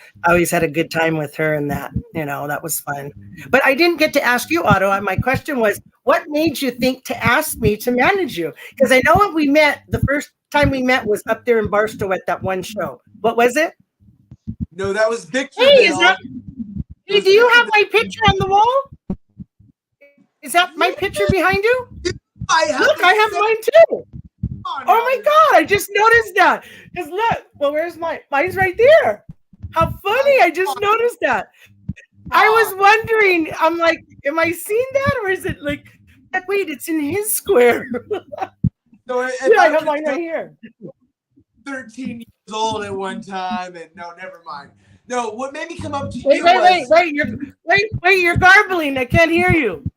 had a good time with her, and that, you know, that was fun. But I didn't get to ask you, Otto. My question was, what made you think to ask me to manage you? Because I know when we met, the first time we met was up there in Barstow at that one show. What was it? No, that was Victor. Hey, hey, do you have my picture on the wall? Is that my picture behind you? I have mine too. Oh my God, I just noticed that. Because look, well, where's mine? Mine's right there. How funny, I just noticed that. I was wondering, I'm like, am I seeing that, or is it like wait, it's in his square. So yeah, I have mine right here. 13 years old at one time, and no, never mind. No, what made me come up to you wait, you're garbling. I can't hear you.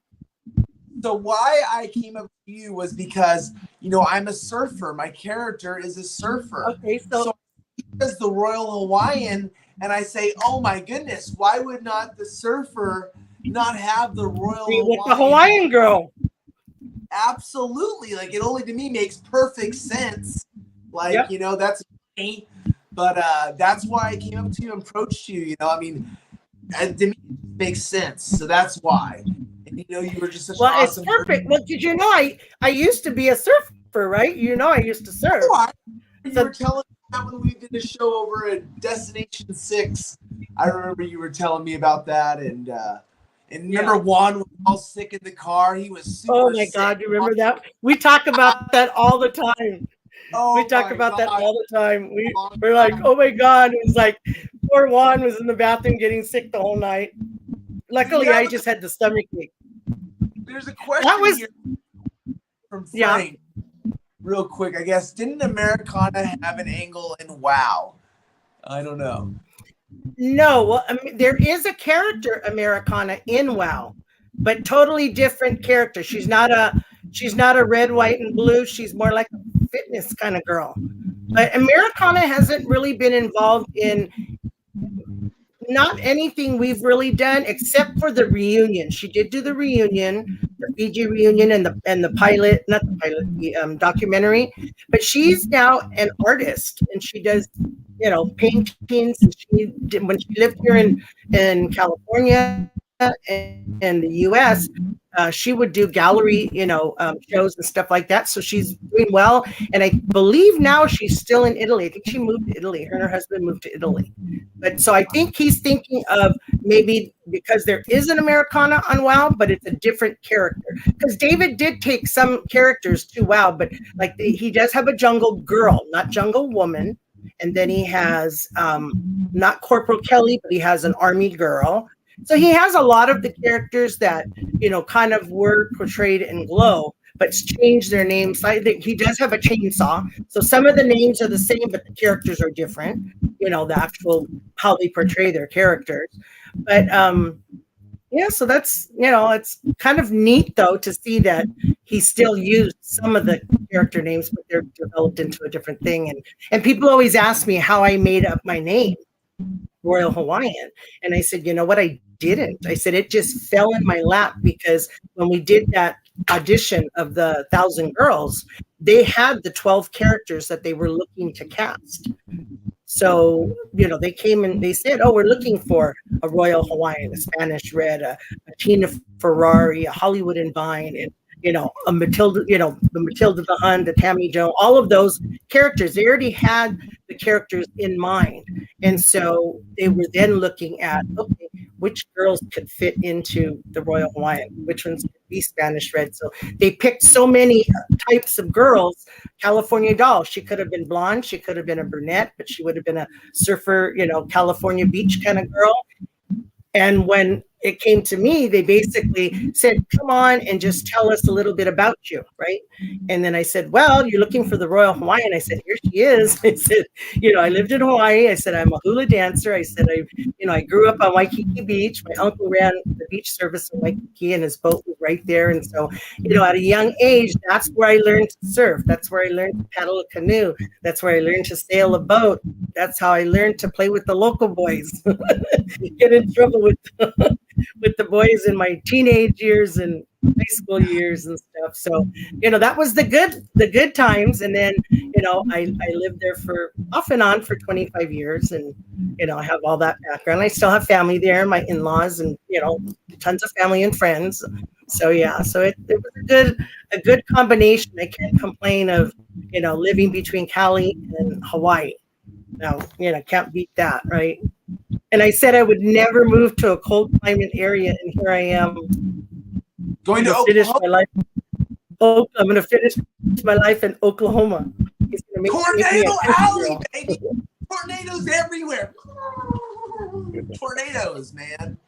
So why I came up to you was because, you know, I'm a surfer. My character is a surfer. Okay, so he does the Royal Hawaiian, and I say, oh my goodness, why would not the surfer not have the Royal Hawaiian? With the Hawaiian girl. Absolutely. Like, it only to me makes perfect sense. Like, yep. You know, that's me. But that's why I came up to you and approached you. You know, I mean, to me, it makes sense. So that's why. And, you know, you were just such an awesome it's perfect. Well, did you know I used to be a surfer, right? You know, I used to surf. Oh, you were telling me that when we did a show over at Destination 6. I remember you were telling me about that. And And remember Juan was all sick in the car. He was super Oh my sick. God, you remember that? We talk about that all the time. Oh We talk my about that God. all the time. We're like, oh my God. It was like poor Juan was in the bathroom getting sick the whole night. Luckily, I just had the stomach ache. There's a question here from Frank. Yeah. Real quick, I guess. Didn't Americana have an angle in WoW? I don't know. No, well, I mean, there is a character Americana in WoW, but totally different character. She's not a red, white, and blue. She's more like a fitness kind of girl. But Americana hasn't really been involved in not anything we've really done except for the reunion. She did do the reunion, the Fiji reunion, and the pilot, not the pilot, the documentary. But she's now an artist, and she does, paintings. She did, when she lived here in California and the U.S., she would do gallery, shows and stuff like that. So she's doing well. And I believe now she's still in Italy. I think she moved to Italy. Her and her husband moved to Italy. But so I think he's thinking of maybe because there is an Americana on WoW, but it's a different character. Because David did take some characters to WoW, but like he does have a jungle girl, not jungle woman. And then he has not Corporal Kelly, but he has an army girl. So he has a lot of the characters that, kind of were portrayed in Glow, but changed their names slightly. He does have a chainsaw. So some of the names are the same, but the characters are different, the actual, how they portray their characters. But, so that's, it's kind of neat, though, to see that he still used some of the character names, but they're developed into a different thing. And people always ask me how I made up my name, Royal Hawaiian. And I said, you know what? I didn't. I said, it just fell in my lap because when we did that audition of the 1,000 girls, they had the 12 characters that they were looking to cast. So, they came and they said, oh, we're looking for a Royal Hawaiian, a Spanish Red, a Tina Ferrari, a Hollywood and Vine, and, a Matilda, the Matilda the Hun, the Tammy Joe, all of those characters. They already had the characters in mind. And so they were then looking at, okay, which girls could fit into the Royal Hawaiian, which ones could be Spanish Red. So they picked so many types of girls. California Doll, she could have been blonde, she could have been a brunette, but she would have been a surfer, California beach kind of girl. And when it came to me, they basically said, come on and just tell us a little bit about you, right? And then I said, well, you're looking for the Royal Hawaiian. I said, here she is. I said, I lived in Hawaii. I said, I'm a hula dancer. I said, I grew up on Waikiki Beach. My uncle ran the beach service in Waikiki and his boat was right there. And so, at a young age, that's where I learned to surf. That's where I learned to paddle a canoe. That's where I learned to sail a boat. That's how I learned to play with the local boys, get in trouble with the boys in my teenage years and high school years and stuff. So, that was the good times. And then, I lived there for off and on for 25 years and, I have all that background. I still have family there, my in-laws and, tons of family and friends. So, yeah, so it was a good combination. I can't complain of, living between Cali and Hawaii. Now, can't beat that, right? And I said I would never move to a cold climate area, and here I am. Going to finish Oklahoma. my life. Oh, I'm going to finish my life in Oklahoma. Tornado Alley, baby. Tornadoes everywhere. Tornadoes, man.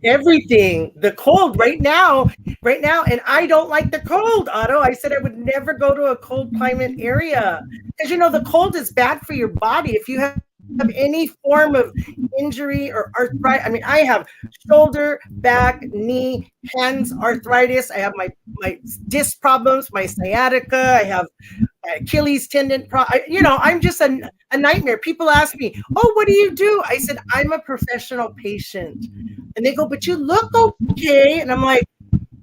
Everything. The cold right now, and I don't like the cold, Otto. I said I would never go to a cold climate area because the cold is bad for your body. If you have any form of injury or arthritis, I mean, I have shoulder, back, knee, hands arthritis. I have my disc problems, my sciatica. I have Achilles tendon. I'm just a nightmare. People ask me, "Oh, what do you do?" I said, "I'm a professional patient," and they go, "But you look okay," and I'm like,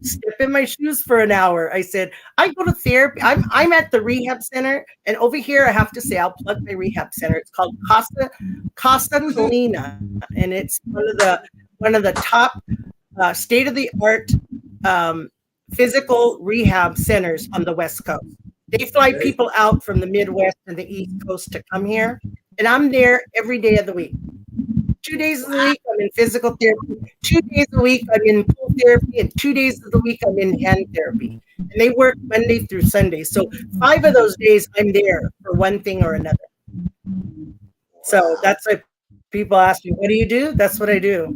step in my shoes for an hour. I said, I go to therapy. I'm at the rehab center. And over here, I have to say, I'll plug my rehab center. It's called Casa Colina. And it's one of the top state-of-the-art physical rehab centers on the West Coast. They fly people out from the Midwest and the East Coast to come here. And I'm there every day of the week. 2 days of the week I'm in physical therapy, 2 days a week I'm in pool therapy, and 2 days of the week I'm in hand therapy. And they work Monday through Sunday. So 5 of those days I'm there for one thing or another. So that's why people ask me, what do you do? That's what I do.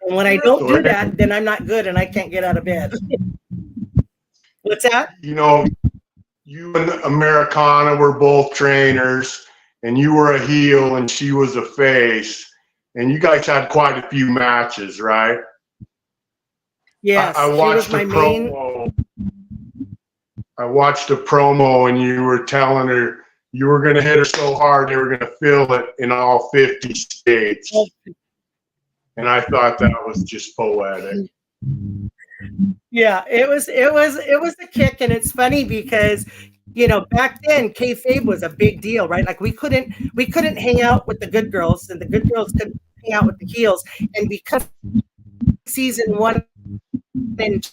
And when I don't do that, then I'm not good and I can't get out of bed. What's that? You know, you and Americana were both trainers, and you were a heel and she was a face, and you guys had quite a few matches, right? Yes, I watched she was my promo. I watched a promo, and you were telling her you were going to hit her so hard they were going to feel it in all 50 states. And I thought that was just poetic. Yeah, it was a kick, and it's funny because, you know, back then kayfabe was a big deal, right? Like we couldn't hang out with the good girls, and the good girls couldn't hang out with the heels. And because season 1 and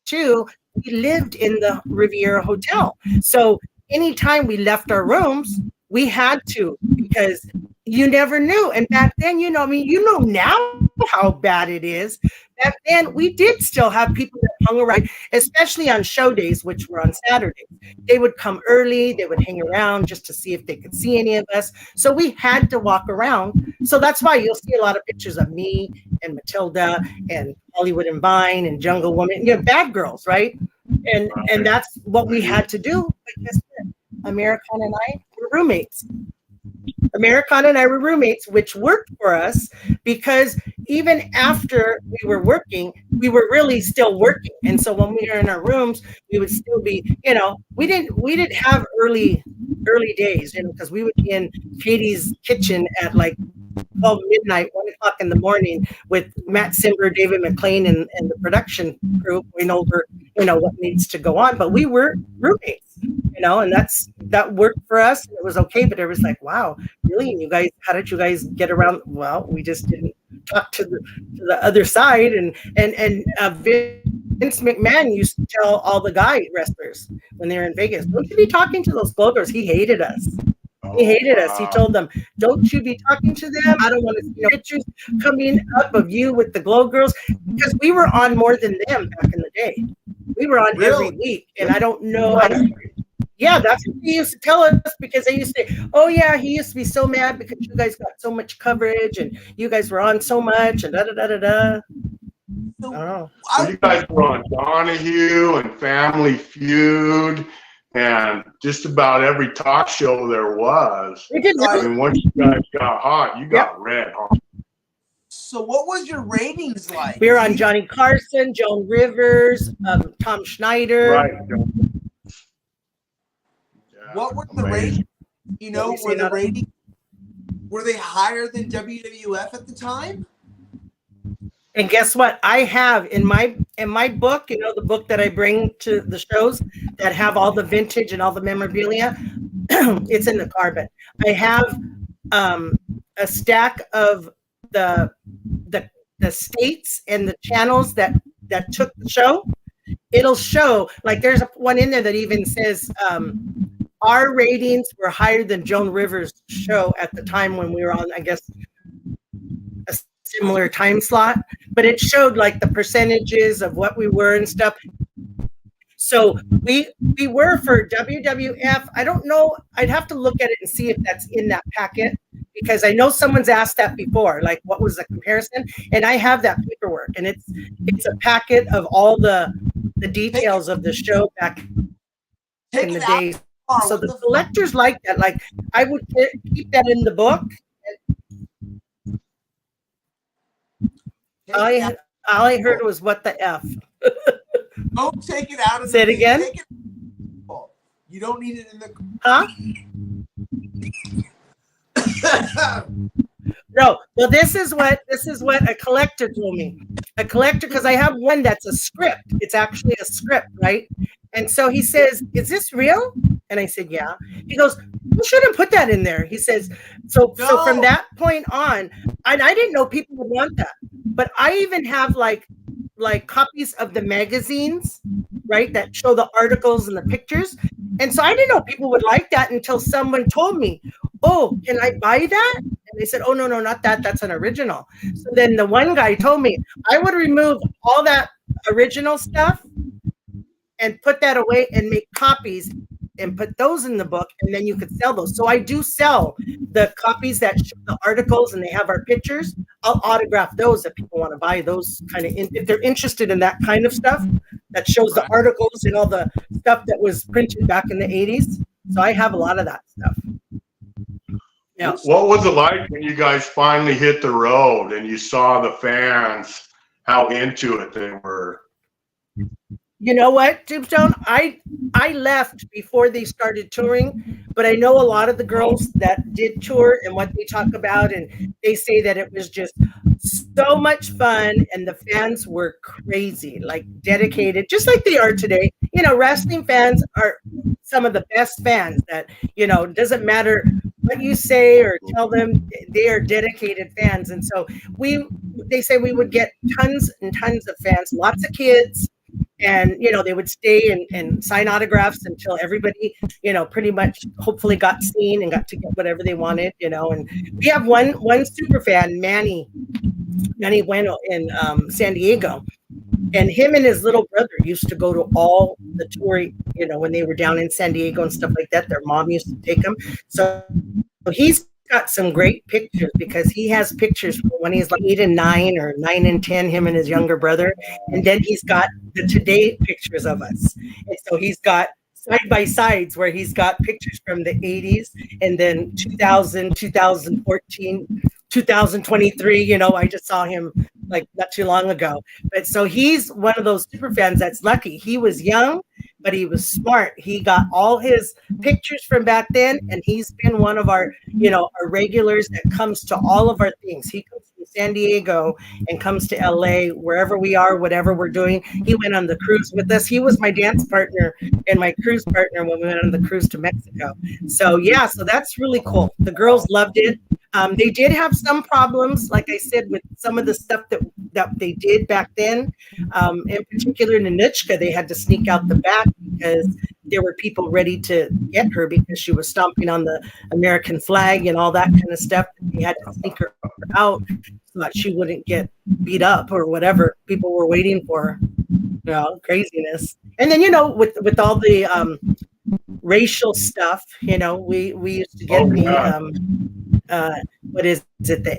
2, we lived in the Riviera Hotel. So anytime we left our rooms, we had to, because you never knew. And back then, you know, I mean, you know now how bad it is. Back then, we did still have people that hung around, especially on show days, which were on Saturdays. They would come early, they would hang around just to see if they could see any of us. So we had to walk around. So that's why you'll see a lot of pictures of me and Matilda and Hollywood and Vine and Jungle Woman, you know, bad girls, right? And that's what we had to do. But guess what? Americana and I were roommates. Americana and I were roommates, which worked for us because even after we were working, we were really still working. And so when we were in our rooms, we would still be, you know, we didn't have early days, you know, because we would be in Katie's kitchen at like 12 midnight, 1 o'clock in the morning with Matt Simber, David McLean, and the production crew going over, you know, what needs to go on. But we were roommates, you know, and that worked for us. And it was okay. But it was like, wow, really? And you guys, how did you guys get around? Well, we just didn't talk to the other side. And Vince McMahon used to tell all the guy wrestlers when they were in Vegas, don't you be talking to those bloggers. He hated us. He hated us. He told them, don't you be talking to them. I don't want to see pictures coming up of you with the Glow Girls, because we were on more than them back in the day. We were on every week. And I don't know. Yeah, that's what he used to tell us, because they used to say, oh, yeah, he used to be so mad because you guys got so much coverage and you guys were on so much and da-da-da-da-da. I don't know. So you guys were on Donahue and Family Feud and just about every talk show there was. I mean, once you guys got hot, you got red hot. So what was your ratings like? We were on Johnny Carson, Joan Rivers, Tom Schneider. Right. What were the ratings? You know, were they higher than WWF at the time? And guess what? I have in my book, you know, the book that I bring to the shows that have all the vintage and all the memorabilia. It's in the car, but I have a stack of the states and the channels that took the show. It'll show, like, there's one in there that even says our ratings were higher than Joan Rivers' show at the time when we were on, I guess, a similar time slot, but it showed like the percentages of what we were and stuff. So we were for WWF. I don't know. I'd have to look at it and see if that's in that packet, because I know someone's asked that before, like what was the comparison? And I have that paperwork, and it's a packet of all the details of the show back in the days. So the collectors like that. Like I would keep that in the book. All I heard was what the F. Don't take it out of Say it again. You don't need it in the. Huh? No. Well, this is what a collector told me. A collector, because I have one that's a script. It's actually a script, right? And so he says, "Is this real?" And I said, "Yeah." He goes, "You shouldn't put that in there." He says, so from that point on, and I didn't know people would want that, but I even have like copies of the magazines, right, that show the articles and the pictures. And so I didn't know people would like that until someone told me, "Oh, can I buy that?" And And they said, oh, no, not that. That's an original. So then the one guy told me I would remove all that original stuff and put that away and make copies and put those in the book, and then you could sell those. So I do sell the copies that show the articles and they have our pictures. I'll autograph those if people want to buy those kind of, if they're interested in that kind of stuff that shows the articles and all the stuff that was printed back in the 80s. So I have a lot of that stuff. Yeah. What was it like when you guys finally hit the road and you saw the fans, how into it they were? You know what, Tombstone? I left before they started touring, but I know a lot of the girls that did tour and what they talk about, and they say that it was just so much fun, and the fans were crazy, like dedicated, just like they are today. You know, wrestling fans are some of the best fans that, you know, doesn't matter what you say or tell them, they are dedicated fans. And so they say we would get tons and tons of fans, lots of kids. And, you know, they would stay and sign autographs until everybody, you know, pretty much hopefully got seen and got to get whatever they wanted, you know. And we have one super fan, Manny Bueno in San Diego. And him and his little brother used to go to all the touring, you know, when they were down in San Diego and stuff like that. Their mom used to take them. So he's got some great pictures because he has pictures from when he's like 8 and 9 or 9 and 10, him and his younger brother. And then he's got the today pictures of us. And so he's got side by sides where he's got pictures from the 80s and then 2000, 2014, 2023. You know, I just saw him like not too long ago. But so he's one of those super fans that's lucky. He was young, but he was smart. He got all his pictures from back then, and he's been one of our, you know, our regulars that comes to all of our things. He comes from San Diego and comes to LA, wherever we are, whatever we're doing. He went on the cruise with us. He was my dance partner and my cruise partner when we went on the cruise to Mexico. So yeah, so that's really cool. The girls loved it. They did have some problems, like I said, with some of the stuff that they did back then. In particular, Nanuchka, they had to sneak out the back because there were people ready to get her because she was stomping on the American flag and all that kind of stuff. They had to sneak her out so that she wouldn't get beat up or whatever. People were waiting for her. You know, craziness. And then, you know, with all the racial stuff, you know, we used to get what is it, the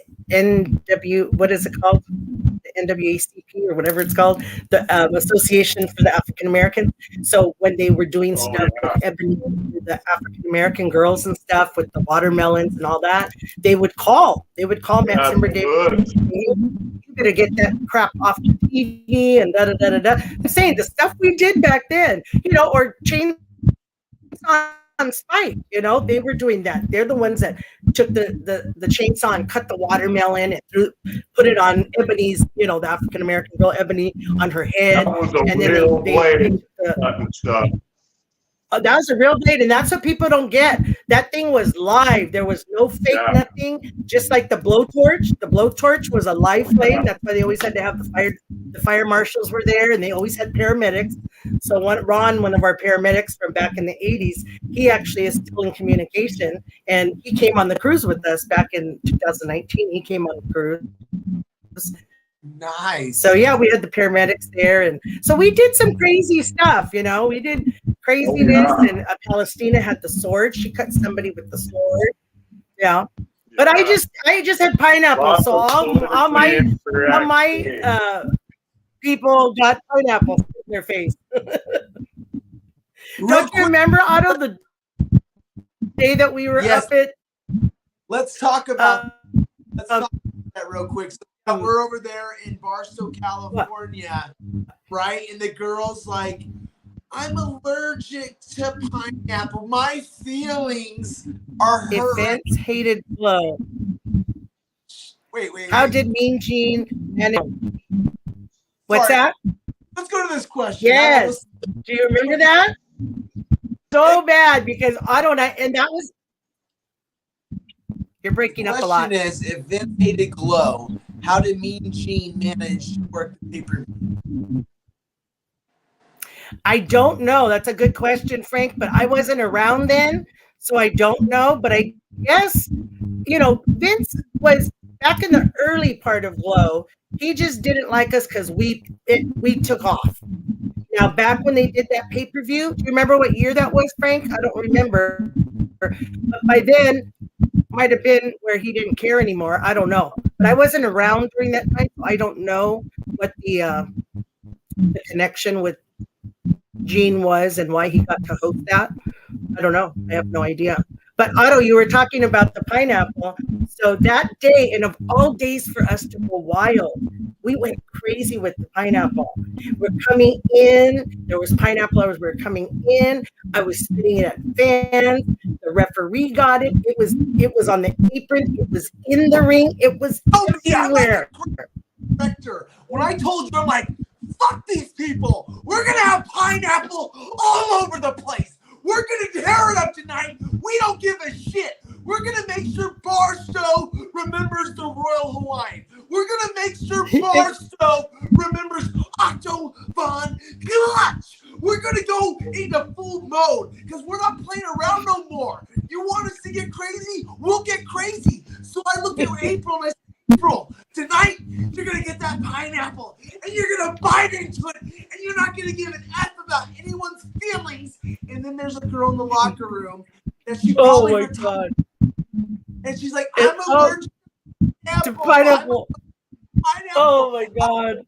what is it called? The NWACP or whatever it's called, the Association for the African Americans. So when they were doing stuff with Ebony, the African American girls and stuff with the watermelons and all that, they would call Matt Zimmer, you gotta get that crap off the TV and da. I'm saying the stuff we did back then, you know, or chains on Spike, you know, they were doing that. They're the ones that took the chainsaw and cut the watermelon and put it on Ebony's, you know, the African American girl Ebony on her head. That was a and real then blade. that was a real blade, and that's what people don't get. That thing was live. There was no fake nothing. Just like the blowtorch. The blowtorch was a live flame. That's why they always had to have the fire marshals were there, and they always had paramedics. So Ron, one of our paramedics from back in the 80s, he actually is still in communication, and he came on the cruise with us back in 2019. He came on the cruise. Nice. So yeah, we had the paramedics there, and so we did some crazy stuff. You know, we did craziness, and Palestina had the sword. She cut somebody with the sword. Yeah, but I just had pineapple, so all my people got pineapple in their face. Don't you remember, Otto, the day that we were up at? Let's talk about that real quick. So we're over there in Barstow, California, right? And the girl's like, I'm allergic to pineapple. My feelings are hurt. Events hated blow. Wait. How did Mean Gene manage? What's that? Let's go to this question. Yes. Do you remember that? So bad because Otto and that was. You're breaking up a lot. The question is, if Vince hated Glow, how did Mean Gene manage to work the pay-per-view? I don't know. That's a good question, Frank, but I wasn't around then. so I don't know. But I guess, Vince was back in the early part of Glow. He just didn't like us because we took off. Now, back when they did that pay-per-view, do you remember what year that was, Frank? I don't remember. But by then, might have been where he didn't care anymore. I don't know. But I wasn't around during that time, so I don't know what the connection with Gene was and why he got to host that. I don't know. I have no idea. But Otto, you were talking about the pineapple. So that day, and of all days for us to go wild, we went crazy with the pineapple. We're coming in. There was pineapple. We were coming in. I was spitting it at fans. The referee got it. It was on the apron. It was in the ring. It was everywhere. When I told you, I'm like, fuck these people. We're going to have pineapple all over the place. We're going to tear it up tonight. We don't give a shit. We're going to make sure Barstow remembers the Royal Hawaiian. We're going to make sure Barstow remembers Otto Von Clutch. We're going to go into full mode because we're not playing around no more. You want us to get crazy? We'll get crazy. So I look at April and I say, April, tonight you're going to get that pineapple and you're going to bite into it and you're not going to give an F about anyone's feelings. And then there's a girl in the locker room that she oh my God. And she's like, I'm allergic to pineapple. Pineapple. Oh my God.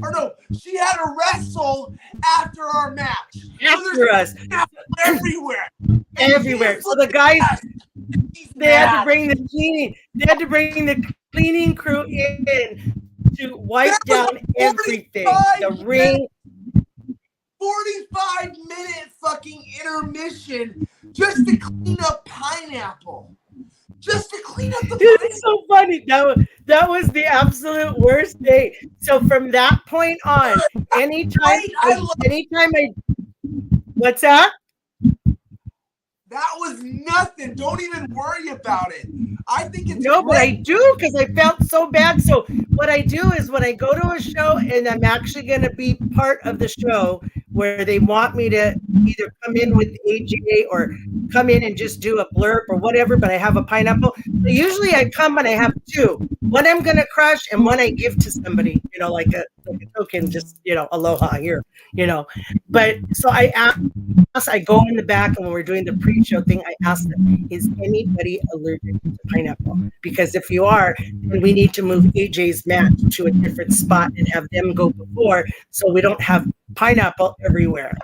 Or no, she had to wrestle after our match. After us. Everywhere. Everywhere. So the guys, they had to bring the cleaning crew in to wipe down everything. The ring. 45-minute fucking intermission just to clean up pineapple. Just to clean up the pineapple. It's so funny. That was the absolute worst day. So from that point on, anytime I what's that? That was nothing. Don't even worry about it. I think it's no, great. But I do because I felt so bad. So what I do is when I go to a show and I'm actually going to be part of the show where they want me to either come in with AJ or come in and just do a blurb or whatever, but I have a pineapple. So usually I come and I have two. One I'm going to crush and one I give to somebody, like a token, just, aloha here, But so I go in the back and when we're doing the pre-show thing, I ask them, is anybody allergic to pineapple? Because if you are, then we need to move AJ's match to a different spot and have them go before so we don't have pineapple everywhere,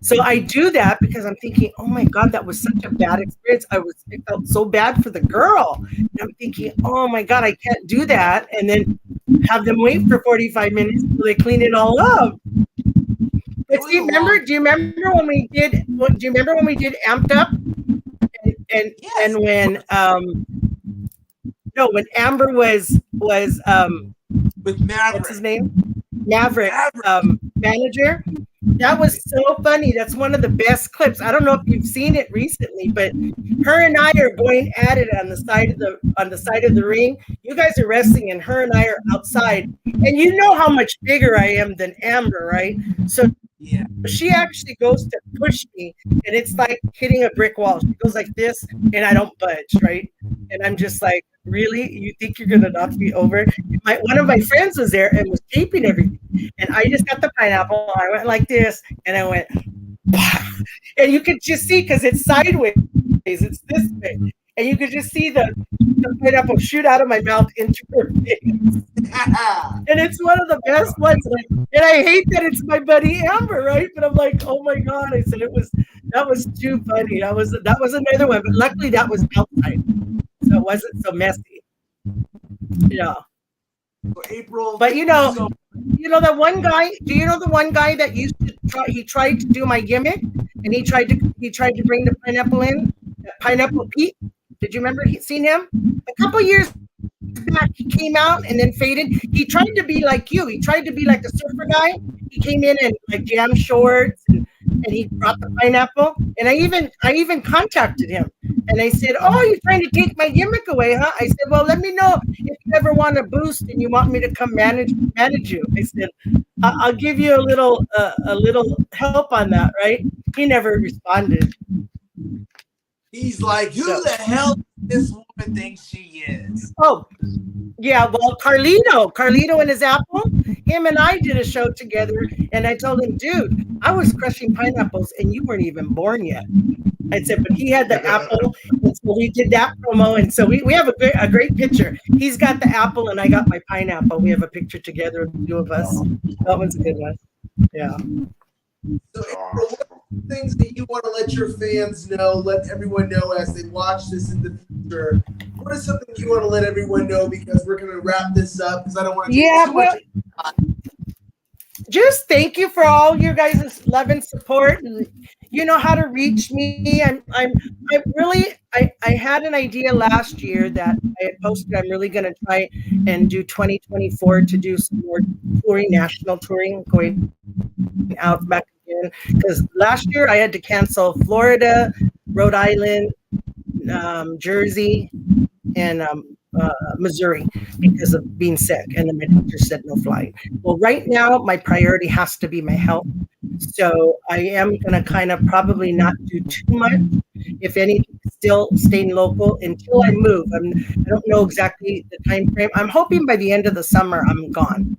So I do that because I'm thinking, oh my God, that was such a bad experience. I felt so bad for the girl. And I'm thinking, oh my God, I can't do that. And then have them wait for 45 minutes until they clean it all up. But do you remember when we did Amped Up? And when when Amber was with Maverick. What's his name? Maverick. Manager. That was so funny. That's one of the best clips. I don't know if you've seen it recently, but her and I are going at it on the side of the ring. You guys are wrestling and her and I are outside. And you know how much bigger I am than Amber, right? So yeah, she actually goes to push me and it's like hitting a brick wall. She goes like this and I don't budge, right? And I'm just like, really? You think you're gonna knock me over? One of my friends was there and was taping everything. And I just got the pineapple. I went like this and I went, and you could just see because it's sideways, it's this way. And you could just see the pineapple shoot out of my mouth into her face. And it's one of the best ones. And I hate that it's my buddy Amber, right? But I'm like, oh my God. I said that was too funny. That was another one. But luckily that was outside. So it wasn't so messy. Yeah. So April. But the one guy, do you know the one guy that used to he tried to do my gimmick and he tried to bring the pineapple in? Pineapple Pete. Did you remember seen him? A couple years back, he came out and then faded. He tried to be like you. He tried to be like a surfer guy. He came in like jam shorts and he brought the pineapple. And I even contacted him and I said, "Oh, you're trying to take my gimmick away, huh?" I said, "Well, let me know if you ever want a boost and you want me to come manage you." I said, "I'll give you a little help on that, right?" He never responded. He's like, who the hell this woman thinks she is? Oh, yeah. Well, Carlito and his apple, him and I did a show together, and I told him, dude, I was crushing pineapples and you weren't even born yet. I said, but he had the apple, and so we did that promo, and so we have a great picture. He's got the apple, and I got my pineapple. We have a picture together of the two of us. That one's a good one. Yeah. So, April, what are things that you want to let your fans know, let everyone know as they watch this in the future? What is something you want to let everyone know, because we're going to wrap this up because I don't want to take too much time. Just thank you for all your guys' love and support. And you know how to reach me. I had an idea last year that I had posted. I'm really going to try and do 2024 to do some more touring, national touring, going out back again. Because last year I had to cancel Florida, Rhode Island, Jersey, and Missouri because of being sick, and then my doctor said no flight. Well, right now my priority has to be my health, so I am going to kind of probably not do too much, if any, still staying local until I move. I don't know exactly the time frame. I'm hoping by the end of the summer I'm gone.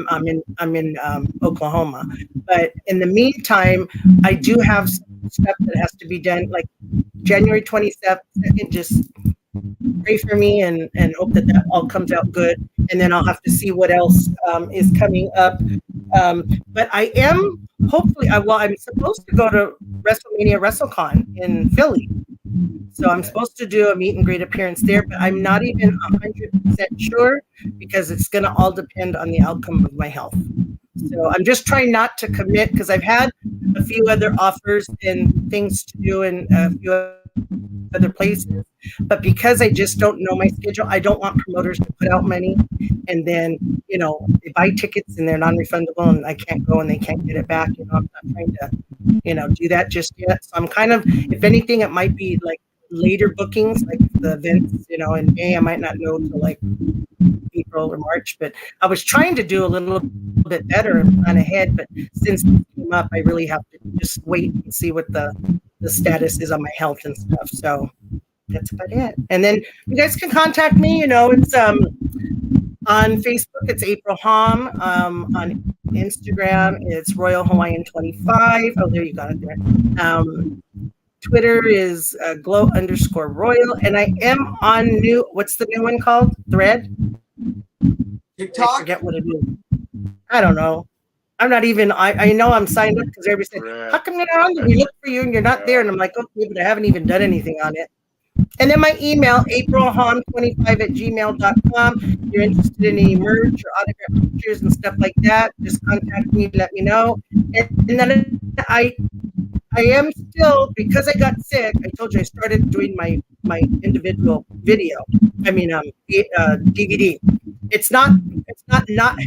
I'm in Oklahoma, but in the meantime I do have some stuff that has to be done, like January 27th. Just pray for me and hope that all comes out good. And then I'll have to see what else is coming up. But I am hopefully, I'm supposed to go to WrestleMania WrestleCon in Philly. So I'm supposed to do a meet and greet appearance there, but I'm not even 100% sure because it's going to all depend on the outcome of my health. So I'm just trying not to commit because I've had a few other offers and things to do in a few other places, but because I just don't know my schedule, I don't want promoters to put out money and then, you know, they buy tickets and they're non-refundable and I can't go and they can't get it back. You know, I'm not trying to, you know, do that just yet. So I'm kind of, if anything, it might be like later bookings, like the events, you know, in May. I might not know until like April or March, but I was trying to do a little bit better and plan ahead, but since it came up, I really have to just wait and see what the status is on my health and stuff. So that's about it. And then you guys can contact me. You know, it's on Facebook, it's April Hom. On Instagram, it's Royal Hawaiian 25. Oh, there you got it there. Twitter is glow_royal. And I am on what's the new one called? Thread? TikTok? I forget what it is. I don't know. I'm not even, I know I'm signed up because everybody said, how come you're not on there? We look for you and you're not there. And I'm like, okay, but I haven't even done anything on it. And then my email, aprilhom25@gmail.com. If you're interested in any merch or autograph pictures and stuff like that, just contact me, let me know. And then I am still, because I got sick, I told you I started doing my individual video. I mean, DVD. It's not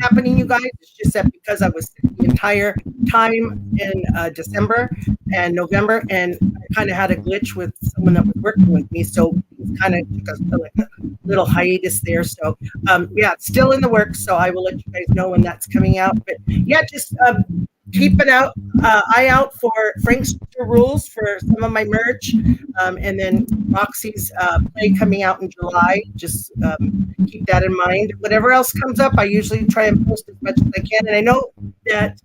happening, you guys. It's just that because I was sick the entire time in December and November, and I kind of had a glitch with someone that was working with me, so it kind of took us to like a little hiatus there. So yeah, it's still in the works. So I will let you guys know when that's coming out. But yeah, just keep an eye out for Frank's Rules for some of my merch, and then Roxy's play coming out in July. Just keep that in mind. Whatever else comes up, I usually try and post as much as I can. And I know that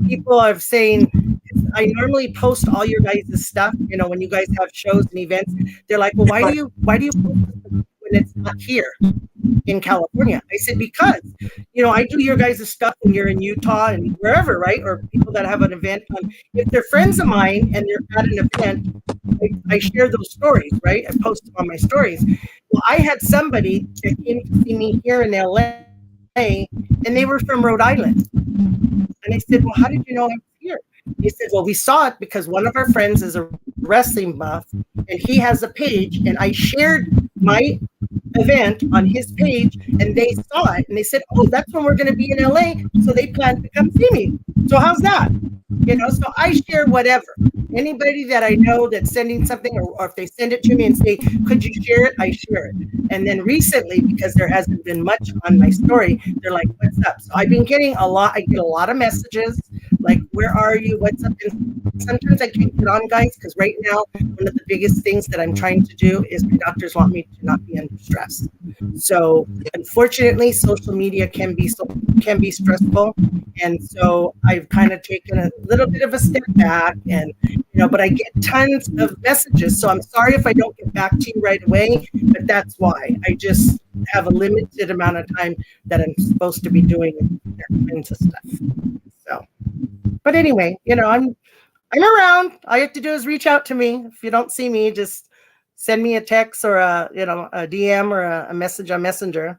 people are saying, I normally post all your guys' stuff. You know, when you guys have shows and events, they're like, well, why do you post this when it's not here in California? I said, because, you know, I do your guys' stuff when you're in Utah and wherever, right? Or people that have an event. If they're friends of mine and they're at an event, I share those stories, right? I post them on my stories. Well, I had somebody that came to see me here in LA, and they were from Rhode Island. And I said, well, how did you know I was here? He said, well, we saw it because one of our friends is a wrestling buff and he has a page, and I shared my event on his page and they saw it and they said, oh, that's when we're going to be in LA, so they plan to come see me. So how's that? You know, so I share whatever. Anybody that I know that's sending something, or if they send it to me and say, could you share it? I share it. And then recently, because there hasn't been much on my story, they're like, what's up? So I've been getting I get a lot of messages like, where are you? What's up? And sometimes I can't get on, guys, because right now one of the biggest things that I'm trying to do is my doctors want me to not be under stress. So unfortunately, social media can be stressful, and so I've kind of taken a little bit of a step back, and but I get tons of messages. So I'm sorry if I don't get back to you right away, but that's why I just have a limited amount of time that I'm supposed to be doing that kinds of stuff. So, but anyway, I'm around. All you have to do is reach out to me. If you don't see me, just send me a text or a DM or a message on Messenger.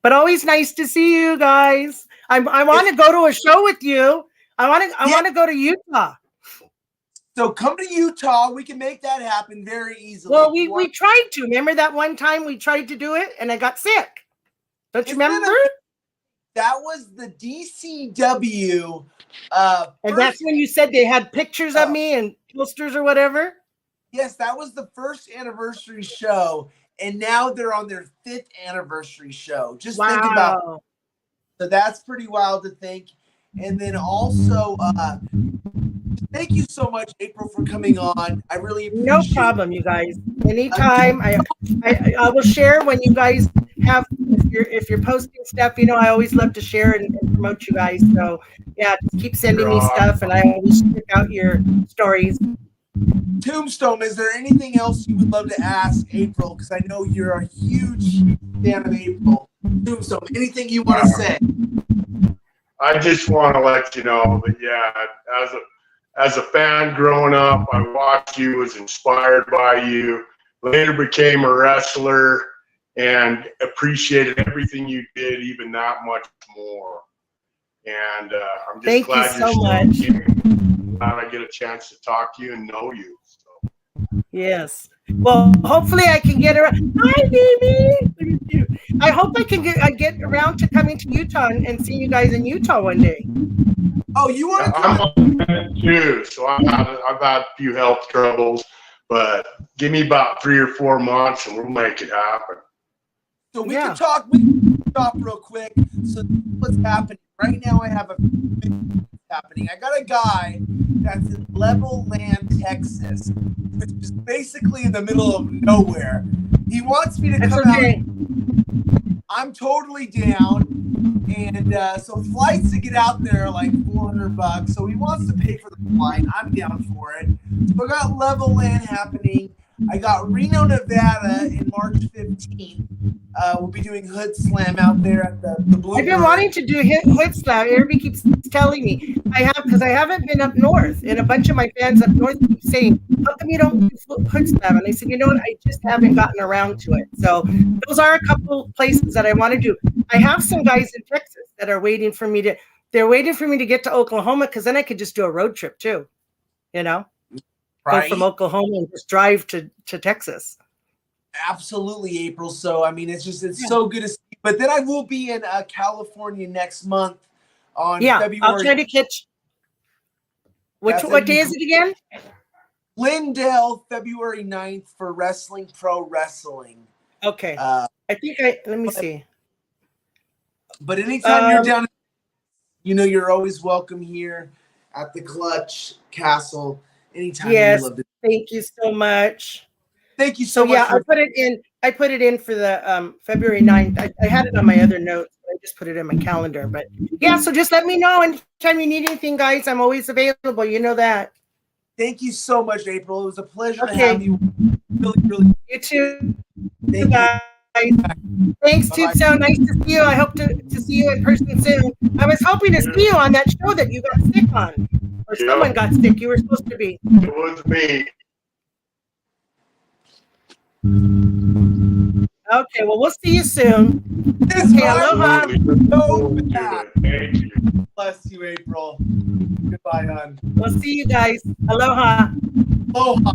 But always nice to see you guys. I want to go to a show with you. I want to go to Utah. So come to Utah. We can make that happen very easily. Well, we tried to. Remember that one time we tried to do it and I got sick? Don't you remember? That was the DCW. And that's when you said they had pictures of me and posters or whatever? Yes, that was the first anniversary show. And now they're on their 5th anniversary show. Just think about it. So that's pretty wild to think. And then also, thank you so much, April, for coming on. I really appreciate it. No problem, you guys. Anytime. I will share when you guys have, if you're posting stuff, I always love to share and promote you guys. So yeah, just keep sending me stuff and I always check out your stories. Tombstone, is there anything else you would love to ask April? Because I know you're a huge fan of April. Tombstone, anything you want to say? I just want to let you know that, yeah, as a fan growing up, I watched you, was inspired by you, later became a wrestler, and appreciated everything you did even that much more. And I'm just Thank glad you you're so still much. here. Glad I get a chance to talk to you and know you. So. Yes. Well, hopefully I can get around. Hi, baby. I hope I can get around to coming to Utah and seeing you guys in Utah one day. Oh, you want to I'm come? on that too. So I've had a few health troubles, but give me about 3 or 4 months and we'll make it happen. So we can talk. We can stop real quick. So what's happening right now? I have a happening. I got a guy that's in Levelland, Texas, which is basically in the middle of nowhere. He wants me to come out. I'm totally down. And so flights to get out there are like $400. So he wants to pay for the flight. I'm down for it. So I got Levelland happening. I got Reno, Nevada in March 15th. We'll be doing Hood Slam out there at the Blue. I've been wanting to do Hood Slam. Everybody keeps telling me because I haven't been up north, and a bunch of my fans up north keep saying, "How come you don't do Hood Slam?" And I said, "You know what? I just haven't gotten around to it." So those are a couple places that I want to do. I have some guys in Texas that are waiting for me to. They're waiting for me to get to Oklahoma because then I could just do a road trip too. Right. Go from Oklahoma and just drive to Texas. Absolutely, April. So, I mean, it's so good to see you. But then I will be in California next month on February. I'll try to catch. What day is it again? Glendale, February 9th for Wrestling Pro Wrestling. Okay. Let me see. But anytime you're down, you're always welcome here at the Clutch Castle. Anytime. Yes. Thank you so much. Thank you so much. Yeah, I put it in for the February 9th. I had it on my other notes. I just put it in my calendar. But yeah, so just let me know anytime you need anything, guys. I'm always available. You know that. Thank you so much, April. It was a pleasure to have you. Really, really. You too. Thank you. Thanks, Tombstone. Nice to see you. I hope to see you in person soon. I was hoping to see you on that show that you got sick on. Or someone got sick. You were supposed to be. It was me. Okay, well, we'll see you soon. Okay, aloha. Thank you. Bless you, April. Goodbye, hon. We'll see you guys. Aloha. Aloha.